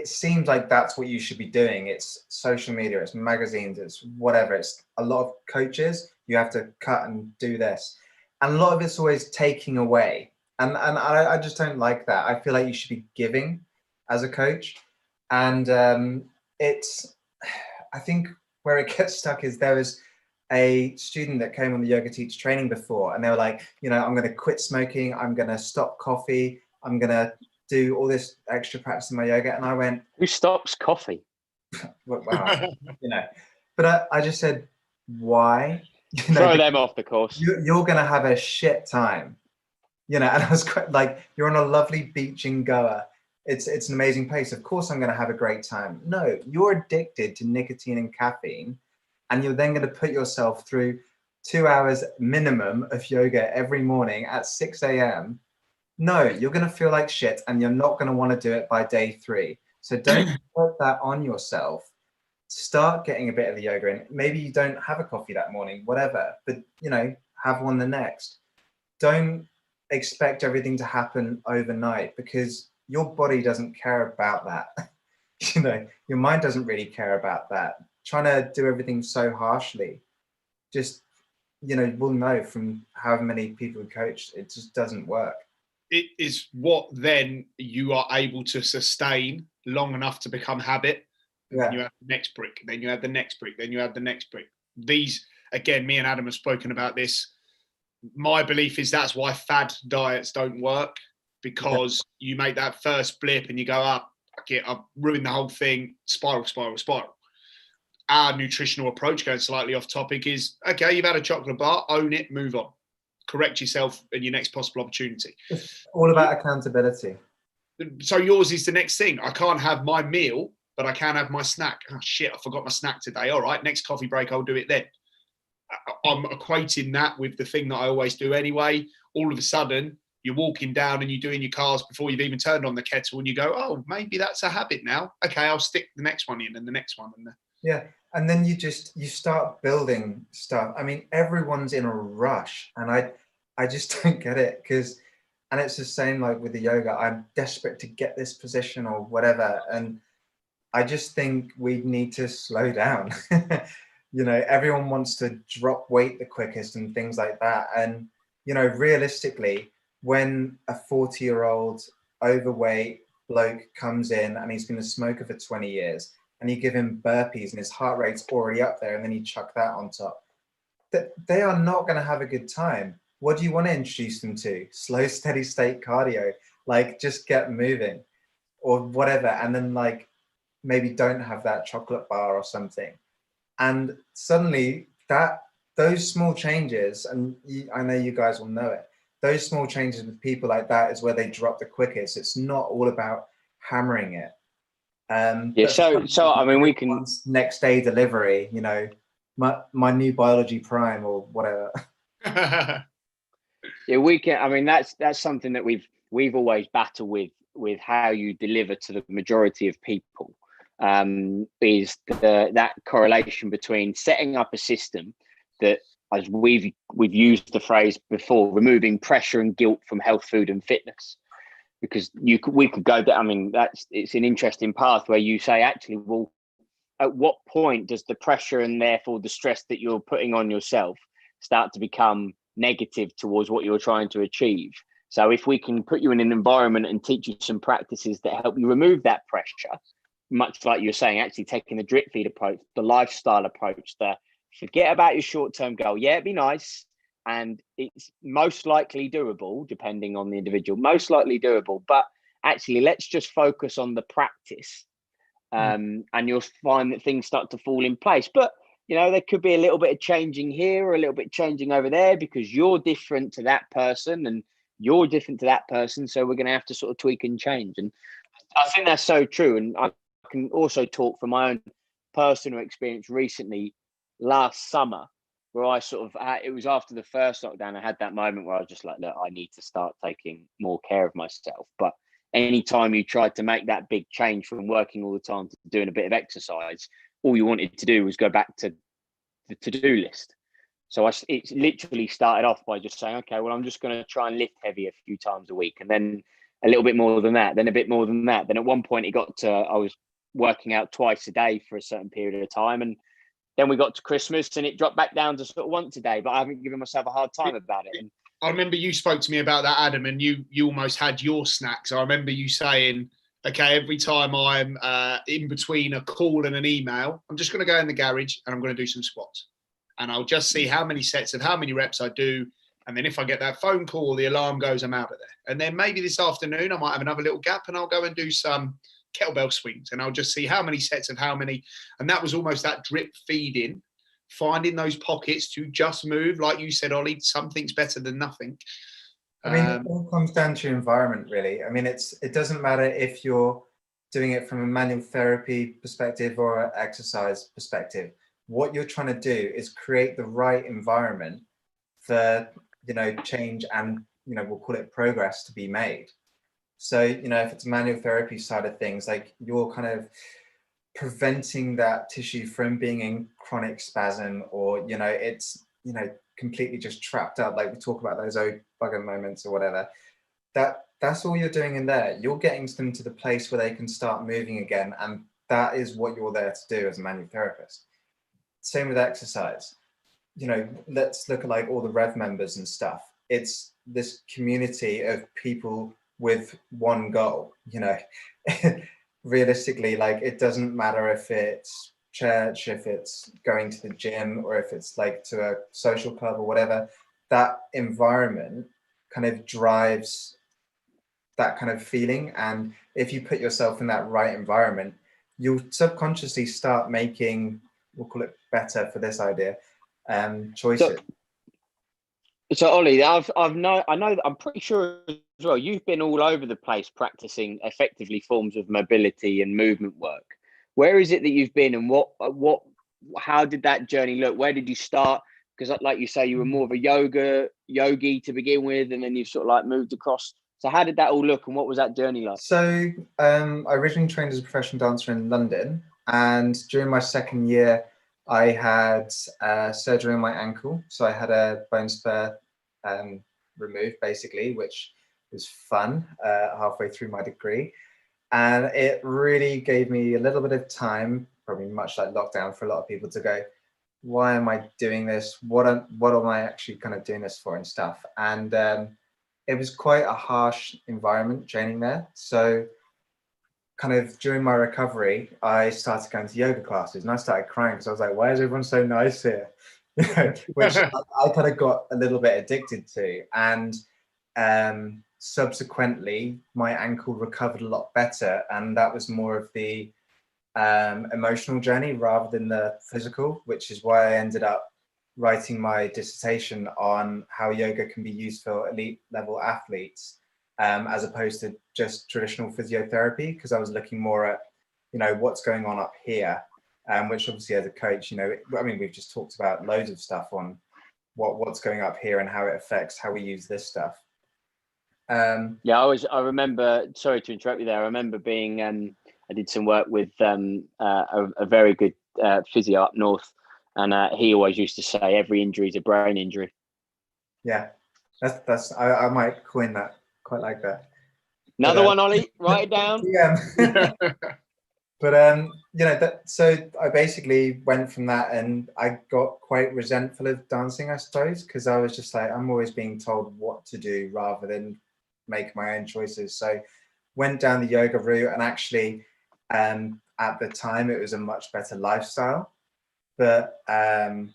seems like that's what you should be doing. It's social media, it's magazines, it's whatever. It's a lot of coaches. You have to cut and do this. And a lot of it's always taking away. And I just don't like that. I feel like you should be giving as a coach. And I think where it gets stuck is there was a student that came on the yoga teacher training before, and they were like, you know, I'm going to quit smoking. I'm going to stop coffee. I'm going to do all this extra practice in my yoga. And I went, who stops coffee? Well, you know, but I just said, why? You know, throw them off the course. You're going to have a shit time, you know. And I was quite like, you're on a lovely beach in Goa. It's an amazing place. Of course, I'm going to have a great time. No, you're addicted to nicotine and caffeine. And you're then going to put yourself through 2 hours minimum of yoga every morning at 6 a.m. No, you're going to feel like shit and you're not going to want to do it by day 3. So don't put that on yourself. Start getting a bit of the yoga in. Maybe you don't have a coffee that morning, whatever, but, you know, have one the next. Don't expect everything to happen overnight because your body doesn't care about that. You know, your mind doesn't really care about that. Trying to do everything so harshly, just, you know, we'll know from however many people we coached, it just doesn't work. It is what then you are able to sustain long enough to become habit. Then you have the next brick, then you have the next brick, then you have the next brick. These, again, me and Adam have spoken about this. My belief is that's why fad diets don't work, because you make that first blip and you go up, I've ruined the whole thing, spiral. Our nutritional approach, going slightly off topic, is okay, you've had a chocolate bar, own it, move on. Correct yourself in your next possible opportunity. It's all about accountability. So yours is the next thing. I can't have my meal, but I can have my snack. Oh shit, I forgot my snack today. All right, next coffee break, I'll do it then. I'm equating that with the thing that I always do anyway. All of a sudden, you're walking down and you're doing your cars before you've even turned on the kettle, and you go, oh, maybe that's a habit now. Okay, I'll stick the next one in and the next one. Yeah. And then you start building stuff. I mean, everyone's in a rush, and I just don't get it, and it's the same like with the yoga. I'm desperate to get this position or whatever. And I just think we need to slow down. Everyone wants to drop weight the quickest and things like that. And, realistically, when a 40-year-old overweight bloke comes in and he's been a smoker for 20 years, and you give him burpees and his heart rate's already up there, and then you chuck that on top, they are not going to have a good time. What do you want to introduce them to? Slow, steady state cardio, like just get moving or whatever. And then like maybe don't have that chocolate bar or something. And suddenly those small changes, and I know you guys will know it, those small changes with people like that is where they drop the quickest. It's not all about hammering it. So I mean, we can next day delivery, my new biology prime or whatever. Yeah, we can. I mean, that's something that we've always battled with how you deliver to the majority of people. Is that correlation between setting up a system that, as we've used the phrase before, removing pressure and guilt from health, food, and fitness. Because we could go down. I mean, it's an interesting path where you say, actually, well, at what point does the pressure and therefore the stress that you're putting on yourself start to become negative towards what you're trying to achieve? So if we can put you in an environment and teach you some practices that help you remove that pressure, much like you're saying, actually taking the drip feed approach, the lifestyle approach, the forget about your short-term goal. Yeah, it'd be nice. And it's most likely doable, depending on the individual, most likely doable. But actually, let's just focus on the practice. And you'll find that things start to fall in place. But, there could be a little bit of changing here or a little bit changing over there because you're different to that person and you're different to that person. So we're going to have to sort of tweak and change. And I think that's so true. And I can also talk from my own personal experience recently last summer, where I sort of, it was after the first lockdown, I had that moment where I was just like, look, I need to start taking more care of myself. But anytime you tried to make that big change from working all the time to doing a bit of exercise, all you wanted to do was go back to the to-do list. So it literally started off by just saying, okay, well, I'm just going to try and lift heavy a few times a week. And then a little bit more than that, then a bit more than that. Then at one point it got to, I was working out twice a day for a certain period of time. And then we got to Christmas and it dropped back down to sort of once a day, but I haven't given myself a hard time about it. And I remember you spoke to me about that, Adam, and you almost had your snacks. I remember you saying, okay, every time I'm in between a call and an email, I'm just going to go in the garage and I'm going to do some squats. And I'll just see how many sets of how many reps I do. And then if I get that phone call, the alarm goes, I'm out of there. And then maybe this afternoon, I might have another little gap and I'll go and do some kettlebell swings and I'll just see how many sets of how many. And that was almost that drip feeding, finding those pockets to just move. Like you said, Ollie, something's better than nothing. I mean, it all comes down to your environment, really. I mean, it doesn't matter if you're doing it from a manual therapy perspective or an exercise perspective. What you're trying to do is create the right environment for, change and, we'll call it progress to be made. So, if it's a manual therapy side of things, like you're kind of preventing that tissue from being in chronic spasm or, it's, completely just trapped up. Like we talk about those bugger moments or whatever, that's all you're doing in there. You're getting them to the place where they can start moving again. And that is what you're there to do as a manual therapist. Same with exercise. Let's look at like all the Rev members and stuff. It's this community of people with one goal, realistically, like it doesn't matter if it's church, if it's going to the gym, or if it's like to a social club or whatever. That environment kind of drives that kind of feeling. And if you put yourself in that right environment, you'll subconsciously start making, we'll call it better for this idea, choices. So Ollie, I know that I'm pretty sure as well, you've been all over the place practicing effectively forms of mobility and movement work. Where is it that you've been and how did that journey look? Where did you start? Because like you say, you were more of a yogi to begin with, and then you've sort of like moved across. So how did that all look, and what was that journey like? So I originally trained as a professional dancer in London, and during my second year, I had surgery on my ankle. So I had a bone spur removed, basically, which was fun halfway through my degree. And it really gave me a little bit of time, probably much like lockdown for a lot of people, to go, why am I doing this? What am I actually kind of doing this for and stuff? And it was quite a harsh environment training there. So kind of during my recovery, I started going to yoga classes and I started crying because I was like, why is everyone so nice here? Which I kind of got a little bit addicted to. And subsequently, my ankle recovered a lot better. And that was more of the emotional journey rather than the physical, which is why I ended up writing my dissertation on how yoga can be used for elite level athletes, as opposed to just traditional physiotherapy, because I was looking more at, what's going on up here, which obviously as a coach, I mean, we've just talked about loads of stuff on what's going up here and how it affects how we use this stuff. Yeah, I remember, sorry to interrupt you there. I remember being, I did some work with a very good physio up north, and he always used to say every injury is a brain injury. Yeah, that's I might coin that. Quite like that. Another one, Ollie. Write it down. Yeah. But so I basically went from that, and I got quite resentful of dancing, I suppose, because I was just like, I'm always being told what to do rather than make my own choices. So went down the yoga route, and actually at the time it was a much better lifestyle. But so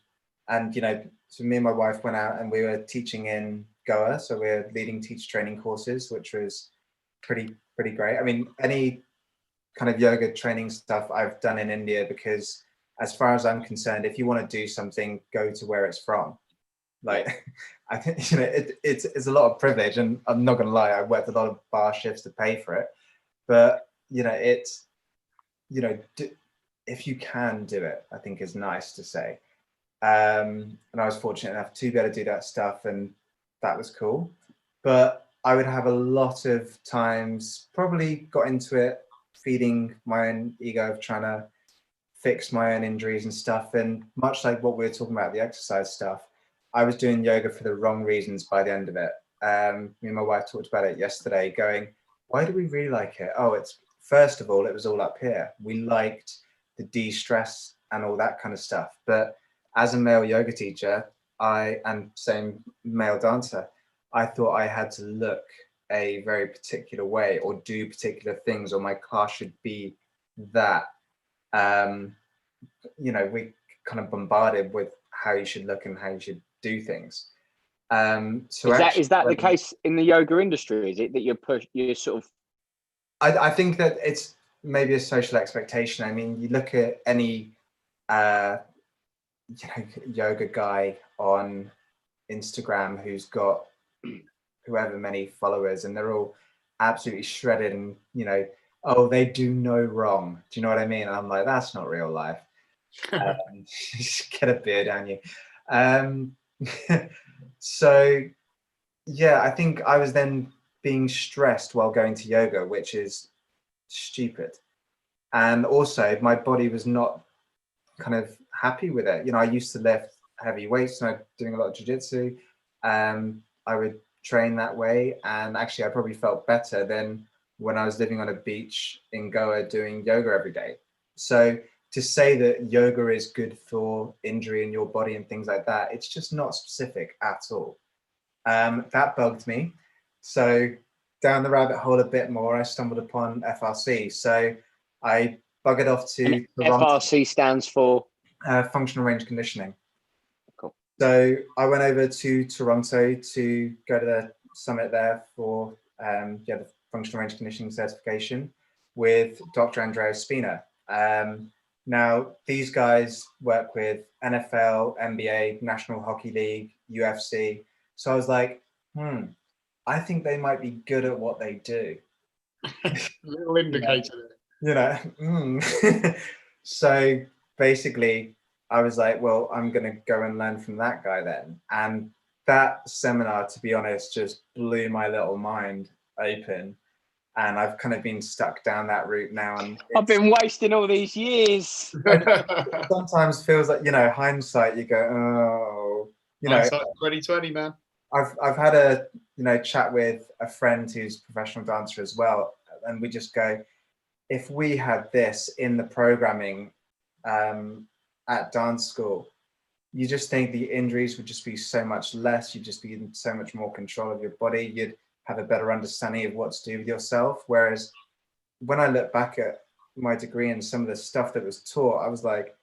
me and my wife went out and we were teaching in Goa, so we were leading teacher training courses, which was pretty great. I mean, any kind of yoga training stuff I've done in India, because as far as I'm concerned, if you want to do something, go to where it's from. Like, I think it's a lot of privilege, and I'm not gonna lie, I worked a lot of bar shifts to pay for it, but it's if you can do it, I think is nice to say. And I was fortunate enough to be able to do that stuff, and that was cool. But I would have a lot of times probably got into it feeding my own ego of trying to fix my own injuries and stuff. And much like what we were talking about, the exercise stuff, I was doing yoga for the wrong reasons by the end of it. Me and my wife talked about it yesterday, going, why do we really like it? Oh, it's first of all, it was all up here. We liked the de-stress and all that kind of stuff. But as a male yoga teacher, and same male dancer, I thought I had to look a very particular way or do particular things, or my class should be that. We kind of bombarded with how you should look and how you should do things. So is that the case in the yoga industry? Is it that you're sort of? I think that it's maybe a social expectation. I mean, you look at any yoga guy on Instagram who's got whoever many followers, and they're all absolutely shredded, and oh, they do no wrong. Do you know what I mean? And I'm like, that's not real life. Just get a beard on you. So yeah, I think I was then being stressed while going to yoga, which is stupid. And also my body was not kind of happy with it. I used to lift heavy weights, and I'm doing a lot of jiu-jitsu. I would train that way, and actually I probably felt better than when I was living on a beach in Goa doing yoga every day. So to say that yoga is good for injury in your body and things like that, it's just not specific at all. That bugged me. So down the rabbit hole a bit more, I stumbled upon FRC. So I buggered off to Toronto. FRC stands for? Functional range conditioning. Cool. So I went over to Toronto to go to the summit there for the functional range conditioning certification with Dr. Andrea Spina. Now, these guys work with NFL, NBA, National Hockey League, UFC. So I was like, I think they might be good at what they do. Little indicator. So basically, I was like, well, I'm going to go and learn from that guy then. And that seminar, to be honest, just blew my little mind open. And I've kind of been stuck down that route now. And I've been wasting all these years. it sometimes feels like, hindsight, you go, oh, Hindsight 2020, man. I've had a chat with a friend who's a professional dancer as well, and we just go, if we had this in the programming at dance school, you just think the injuries would just be so much less. You'd just be in so much more control of your body. You'd have a better understanding of what to do with yourself. Whereas when I look back at my degree and some of the stuff that was taught, I was like,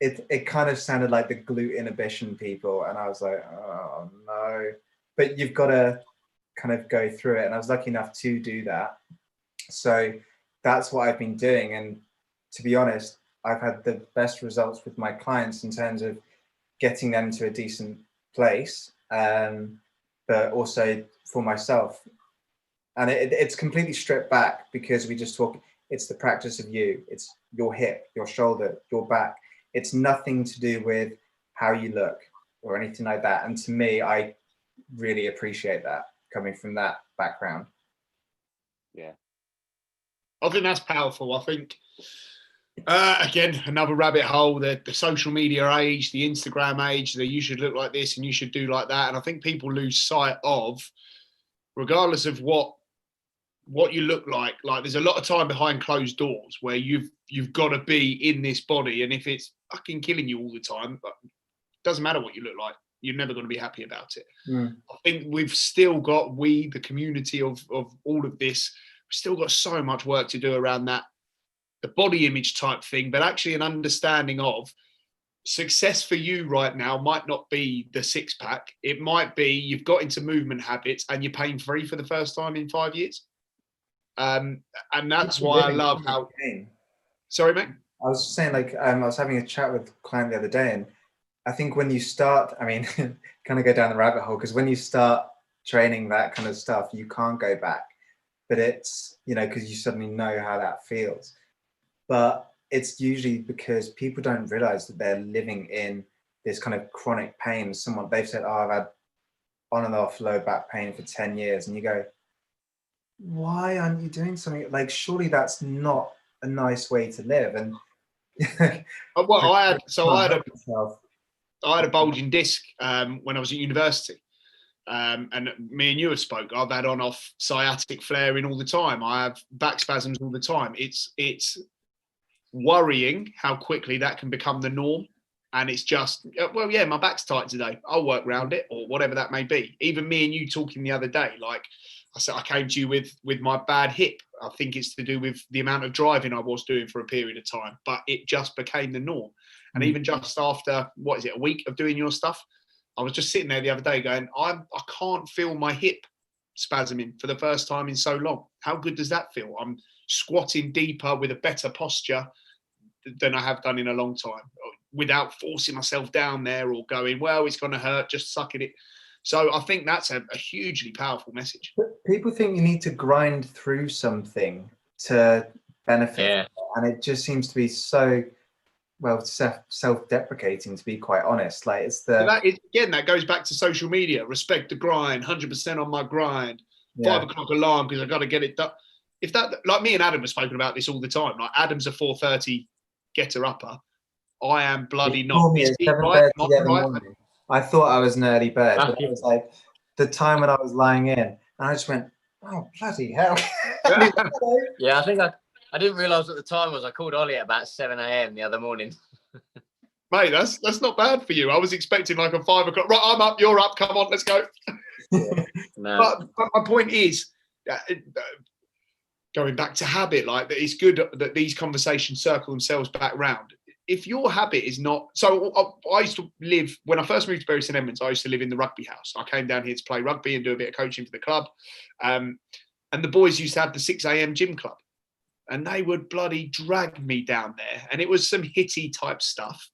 it kind of sounded like the glute inhibition people. And I was like, oh no, but you've got to kind of go through it. And I was lucky enough to do that. So that's what I've been doing. And to be honest, I've had the best results with my clients in terms of getting them to a decent place, but also for myself. And it's completely stripped back, because we just talk, it's the practice of you. It's your hip, your shoulder, your back. It's nothing to do with how you look or anything like that. And to me, I really appreciate that, coming from that background. Yeah. I think that's powerful. I think, again, another rabbit hole, the social media age, the Instagram age, that you should look like this and you should do like that. And I think people lose sight of, regardless of what you look like there's a lot of time behind closed doors where you've got to be in this body. And if it's fucking killing you all the time, it doesn't matter what you look like. You're never going to be happy about it. I think we've still got, the community of all of this, we've still got so much work to do around that, the body image type thing, but actually an understanding of success for you right now might not be the six pack. It might be you've got into movement habits and you're pain free for the first time in 5 years. And that's why I love how. Sorry, mate. I was just saying, I was having a chat with a client the other day, and I think when you start, kind of go down the rabbit hole, because when you start training that kind of stuff, you can't go back. But it's, because you suddenly know how that feels. But it's usually because people don't realize that they're living in this kind of chronic pain. They've said, oh, I've had on and off low back pain for 10 years. And you go, why aren't you doing something? Surely that's not a nice way to live. And well, I had a bulging disc when I was at university. And me and you have spoke. I've had on-off sciatic flaring all the time. I have back spasms all the time. It's worrying how quickly that can become the norm. And it's just, well, yeah, my back's tight today. I'll work around it, or whatever that may be. Even me and you talking the other day, I said, I came to you with my bad hip. I think it's to do with the amount of driving I was doing for a period of time, but it just became the norm. And even just after, a week of doing your stuff, I was just sitting there the other day going, I can't feel my hip spasming for the first time in so long. How good does that feel? I'm squatting deeper with a better posture than I have done in a long time, without forcing myself down there or going, well, it's going to hurt, just sucking it. So I think that's a hugely powerful message. People think you need to grind through something to benefit, and it just seems to be so self-deprecating, to be quite honest. That goes back to social media. Respect the grind, 100% on my grind. 5 o'clock alarm because I got to get it done. If that, like me and Adam have spoken about this all the time. Like Adam's a 4:30 getter upper. I am bloody not. I thought I was an early bird, but it was like the time when I was lying in, and I just went, oh bloody hell. Yeah, I think I didn't realise what the time was. I called Ollie at about 7 a.m. the other morning. Mate, that's not bad for you. I was expecting like a 5 o'clock. Right, I'm up, you're up. Come on, let's go. No. But my point is, going back to habit, it's good that these conversations circle themselves back round. If your habit is not, so I used to live, when I first moved to Bury St Edmunds, I used to live in the rugby house. I came down here to play rugby and do a bit of coaching for the club. And the boys used to have the 6 a.m. gym club, and they would bloody drag me down there. And it was some hitty type stuff.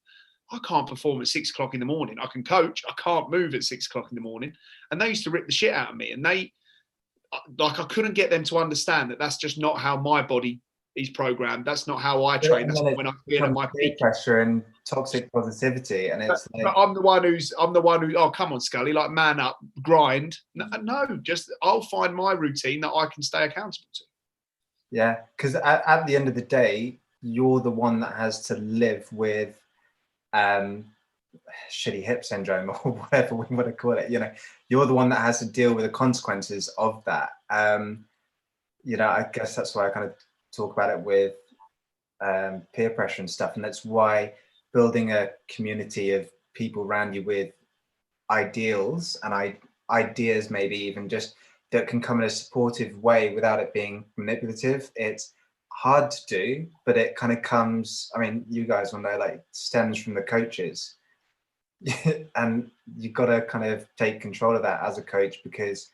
I can't perform at 6 o'clock in the morning. I can coach. I can't move at 6 o'clock in the morning. And they used to rip the shit out of me. And I couldn't get them to understand that that's just not how my body he's programmed. That's not how I train. That's not when I'm feeling at my peer peak. pressure and toxic positivity, and it's but I'm the one who. Oh, come on, Scully, like man up, grind. No, just I'll find my routine that I can stay accountable to. Yeah, because at the end of the day, you're the one that has to live with shitty hip syndrome or whatever we want to call it. You know, you're the one that has to deal with the consequences of that. You know, I guess that's why I kind of talk about it with peer pressure and stuff, and that's why building a community of people around you with ideals and ideas, maybe even just that can come in a supportive way without it being manipulative. It's hard to do, but it kind of comes, I mean, you guys will know, like, stems from the coaches. And you've got to kind of take control of that as a coach, because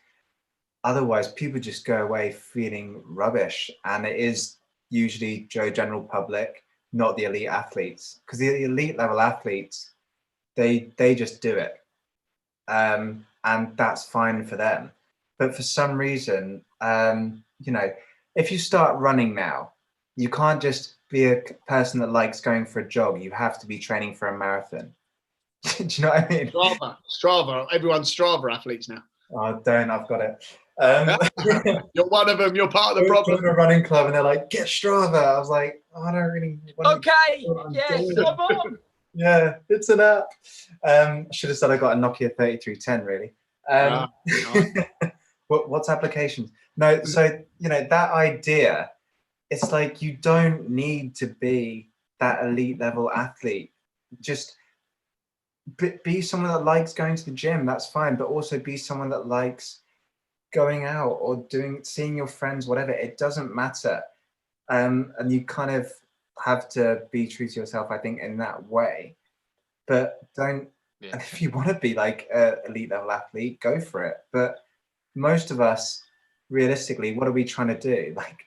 otherwise people just go away feeling rubbish. And it is usually general public, not the elite athletes, because the elite level athletes, they just do it. And that's fine for them. But for some reason, you know, if you start running now, you can't just be a person that likes going for a jog. You have to be training for a marathon. Do you know what I mean? Strava. Everyone's Strava athletes now. Oh, don't. I've got it. You're one of them. You're part of the problem. Join a running club and they're like, get Strava. I was like, oh, I don't really want I'm on. Yeah, it's an app. I should have said I got a Nokia 3310, really. What's applications? No, so, you know, that idea, it's like, you don't need to be that elite level athlete. Just be someone that likes going to the gym. That's fine. But also be someone that likes going out or seeing your friends, whatever. It doesn't matter. And you kind of have to be true to yourself, I think, in that way. But don't, and if you want to be like an elite level athlete, go for it. But most of us, realistically, what are we trying to do? Like,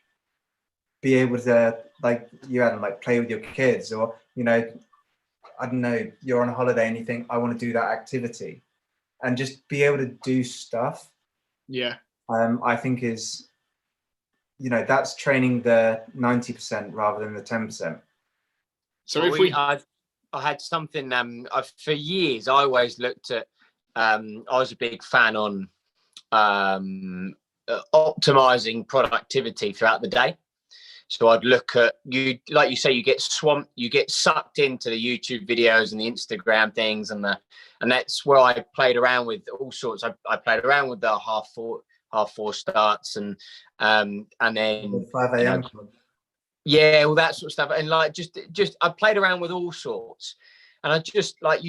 be able to, like you, Adam, like play with your kids, or, you know, I don't know, you're on a holiday and you think, I want to do that activity, and just be able to do stuff. Yeah. I think is, you know, that's training the 90% rather than the 10%. So if I had something, for years, I always looked at, I was a big fan on optimizing productivity throughout the day. So I'd look at, you, like you say, you get swamped, you get sucked into the YouTube videos and the Instagram things, and that's where I played around with all sorts. I played around with the half four starts, and then 5 a.m. yeah, all that sort of stuff. And like, just I played around with all sorts, and I just, like,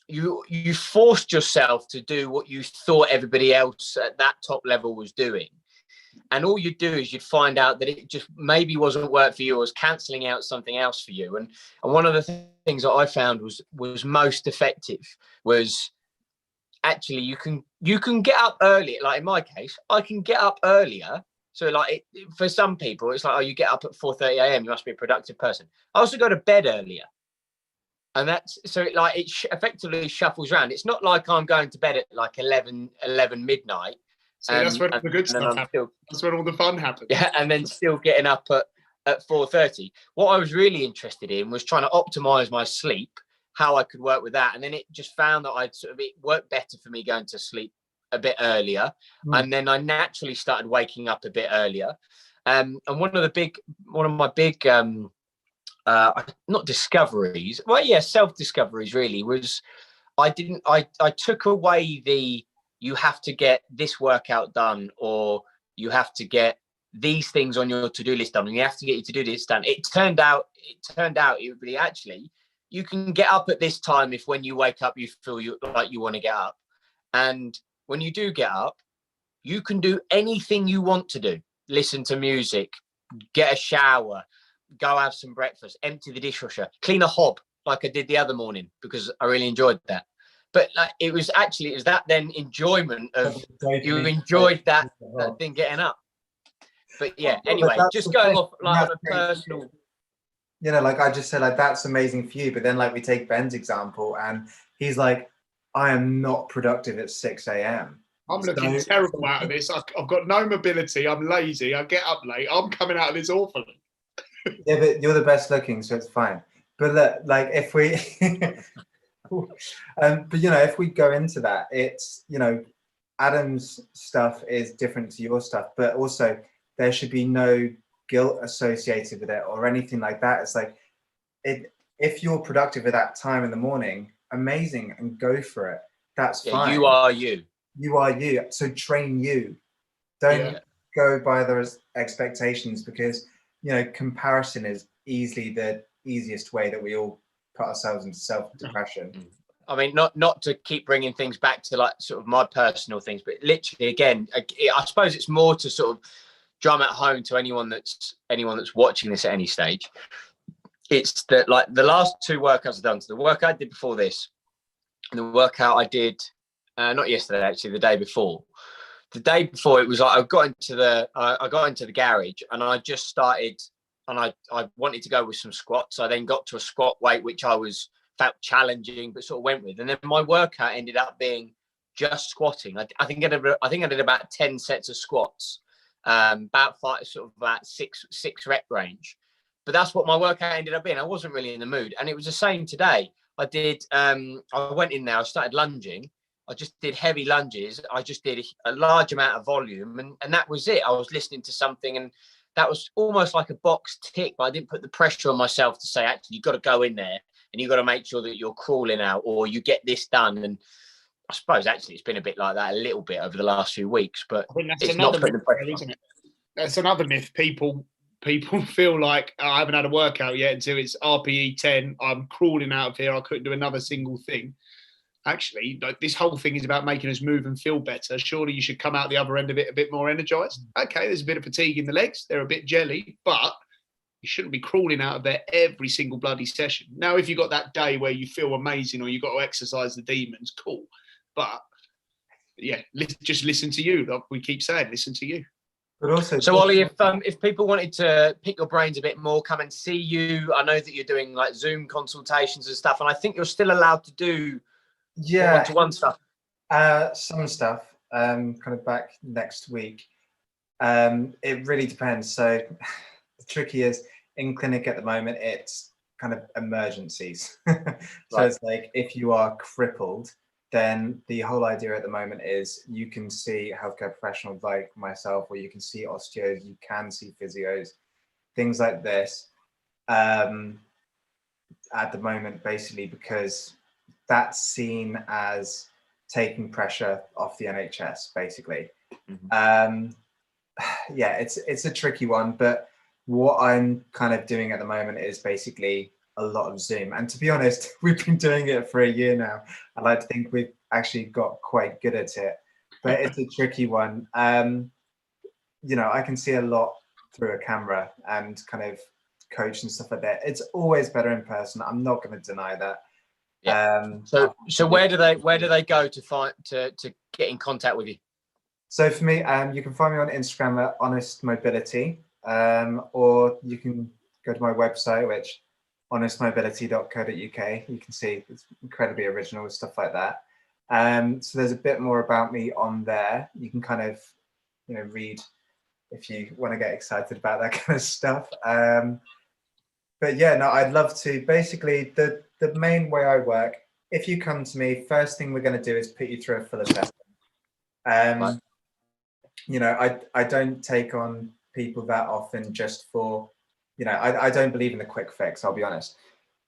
you forced yourself to do what you thought everybody else at that top level was doing. And all you'd do is you'd find out that it just maybe wasn't work for you, or was cancelling out something else for you. And one of the things that I found was most effective was actually you can get up early. Like in my case, I can get up earlier. So like for some people, it's like, oh, you get up at 4:30 a.m. You must be a productive person. I also go to bed earlier. And that's, so it effectively shuffles around. It's not like I'm going to bed at like 11 midnight. So that's when the good stuff happens. That's when all the fun happens. Yeah, and then still getting up at 4:30. What I was really interested in was trying to optimize my sleep, how I could work with that. And then it just found that it worked better for me going to sleep a bit earlier. And then I naturally started waking up a bit earlier. And one of my big not discoveries, well, yeah, self-discoveries really, was I took away the, you have to get this workout done, or you have to get these things on your to-do list done, and you have to get your to-do list done. It turned out it really, actually, you can get up at this time if when you wake up you feel like you want to get up. And when you do get up, you can do anything you want to do. Listen to music, get a shower, go have some breakfast, empty the dishwasher, clean a hob like I did the other morning, because I really enjoyed that. But like, it was that then enjoyment of, you enjoyed that thing getting up. But yeah, anyway, just going off like on a personal, you know, like I just said, like, that's amazing for you. But then, like, we take Ben's example, and he's like, I am not productive at 6 a.m. I'm looking terrible out of this. I've got no mobility. I'm lazy. I get up late. I'm coming out of this awfully. Yeah, but you're the best looking, so it's fine. But look, like if we, but you know, if we go into that, it's, you know, Adam's stuff is different to your stuff, but also there should be no guilt associated with it or anything like that. It's like, if you're productive at that time in the morning, amazing, and go for it. That's fine. You are you. You are you. So train you. Don't go by those expectations, because, you know, comparison is easily the easiest way that we all put ourselves into self-depression. I mean, not to keep bringing things back to like sort of my personal things, but literally, again, I suppose it's more to sort of drum at home to anyone that's watching this at any stage. It's that, like, the last 2 workouts I've done, so the workout I did before this and the workout I did not yesterday, actually, the day before. The day before, it was like I got into the garage and I just started, and I wanted to go with some squats. I then got to a squat weight which I felt challenging, but sort of went with, and then my workout ended up being just squatting. I think I did about 10 sets of squats, about 5, sort of about six rep range. But that's what my workout ended up being. I wasn't really in the mood, and it was the same today. I went in there, I started lunging. I just did heavy lunges. I just did a large amount of volume, and that was it. I was listening to something, and that was almost like a box tick, but I didn't put the pressure on myself to say, actually, you've got to go in there and you've got to make sure that you're crawling out or you get this done. And I suppose actually it's been a bit like that a little bit over the last few weeks, but I think that's it's another not putting the pressure myth, isn't it? That's another myth. People feel like, oh, I haven't had a workout yet until it's RPE 10. I'm crawling out of here. I couldn't do another single thing. Actually, like, this whole thing is about making us move and feel better. Surely you should come out the other end of it a bit more energized. Okay, there's a bit of fatigue in the legs. They're a bit jelly, but you shouldn't be crawling out of there every single bloody session. Now, if you've got that day where you feel amazing or you've got to exercise the demons, cool. But yeah, just listen to you. Like we keep saying, listen to you. But also, so Ollie, if people wanted to pick your brains a bit more, come and see you. I know that you're doing like Zoom consultations and stuff, and I think you're still allowed to do one-to-one stuff. Some stuff, kind of back next week. It really depends. So the tricky is, in clinic at the moment, it's kind of emergencies. So right. It's like, if you are crippled, then the whole idea at the moment is you can see healthcare professionals like myself, or you can see osteos, you can see physios, things like this, at the moment, basically, because that's seen as taking pressure off the NHS, basically. Mm-hmm. Yeah, it's a tricky one, but what I'm kind of doing at the moment is basically a lot of Zoom. And to be honest, we've been doing it for a year now, and I think we've actually got quite good at it, but it's a tricky one. You know, I can see a lot through a camera and kind of coach and stuff like that. It's always better in person. I'm not going to deny that. Yeah. So where do they go to get in contact with you? So for me, you can find me on Instagram at Honest Mobility, or you can go to my website, which honestmobility.co.uk. You can see it's incredibly original with stuff like that. So there's a bit more about me on there. You can kind of, you know, read if you want to get excited about that kind of stuff. But yeah, no, I'd love to. Basically, the main way I work, if you come to me, first thing we're going to do is put you through a full assessment. Right. You know, I don't take on people that often just for, you know, I don't believe in the quick fix, I'll be honest.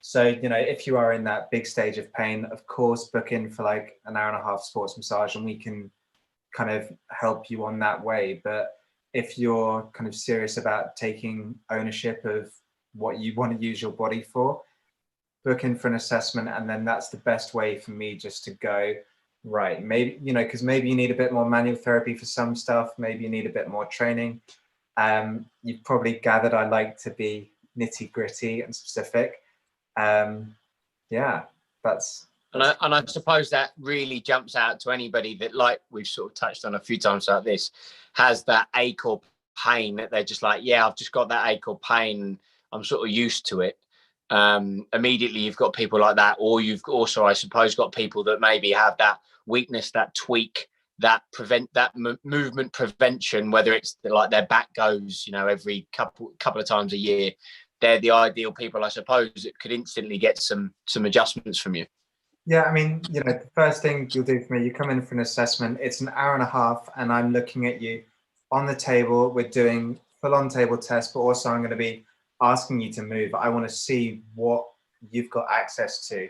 So, you know, if you are in that big stage of pain, of course, book in for like an hour and a half sports massage and we can kind of help you on that way. But if you're kind of serious about taking ownership of what you want to use your body for, book in for an assessment, and then that's the best way for me just to go, right, maybe, you know, because maybe you need a bit more manual therapy for some stuff, maybe you need a bit more training. You've probably gathered I like to be nitty gritty and specific. Yeah, that's and I suppose that really jumps out to anybody that, like we've sort of touched on a few times like this, has that ache or pain that they're just like, yeah, I've just got that ache or pain, I'm sort of used to it. Immediately you've got people like that, or you've also, I suppose, got people that maybe have that weakness, that tweak, that movement prevention, whether it's like their back goes, you know, every couple of times a year, they're the ideal people, I suppose, that could instantly get some adjustments from you. Yeah, I mean, you know, the first thing you'll do for me, you come in for an assessment, it's an hour and a half, and I'm looking at you on the table. We're doing full-on table tests, but also I'm going to be asking you to move. I want to see what you've got access to.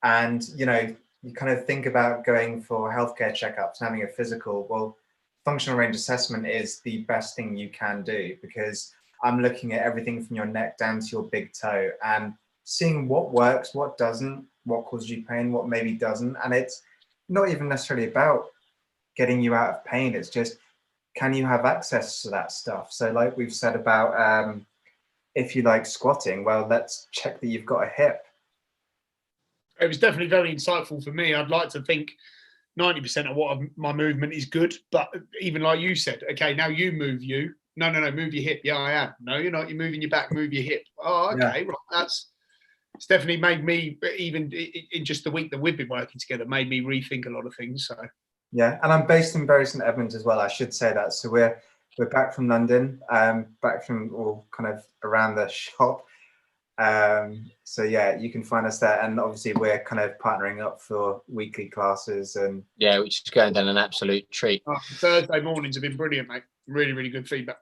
And, you know, you kind of think about going for healthcare checkups, having a physical. Well, functional range assessment is the best thing you can do, because I'm looking at everything from your neck down to your big toe and seeing what works, what doesn't, what causes you pain, what maybe doesn't. And it's not even necessarily about getting you out of pain. It's just, can you have access to that stuff? So like we've said about if you like squatting, well, let's check that you've got a hip. It was definitely very insightful for me. I'd like to think 90% of my movement is good, but even like you said, okay, now you move you. No, move your hip. Yeah, I am. No, you're not. You're moving your back, move your hip. Oh, okay, yeah. Right. It's definitely made me, even in just the week that we've been working together, made me rethink a lot of things. So yeah, and I'm based in Bury St Edmunds as well. I should say that. So we're back from London, back from all kind of around the shop. So yeah, you can find us there, and obviously we're kind of partnering up for weekly classes, and yeah, which is going down an absolute treat. Thursday mornings have been brilliant, mate. Really, really good feedback.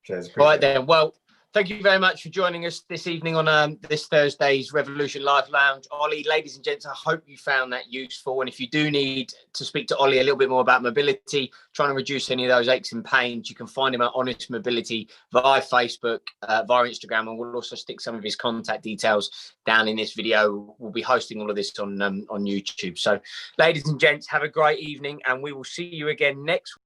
Cheers. All right then. Well, thank you very much for joining us this evening on this Thursday's Revolution Live Lounge. Ollie, ladies and gents, I hope you found that useful. And if you do need to speak to Ollie a little bit more about mobility, trying to reduce any of those aches and pains, you can find him at Honest Mobility via Facebook, via Instagram, and we'll also stick some of his contact details down in this video. We'll be hosting all of this on YouTube. So, ladies and gents, have a great evening, and we will see you again next week.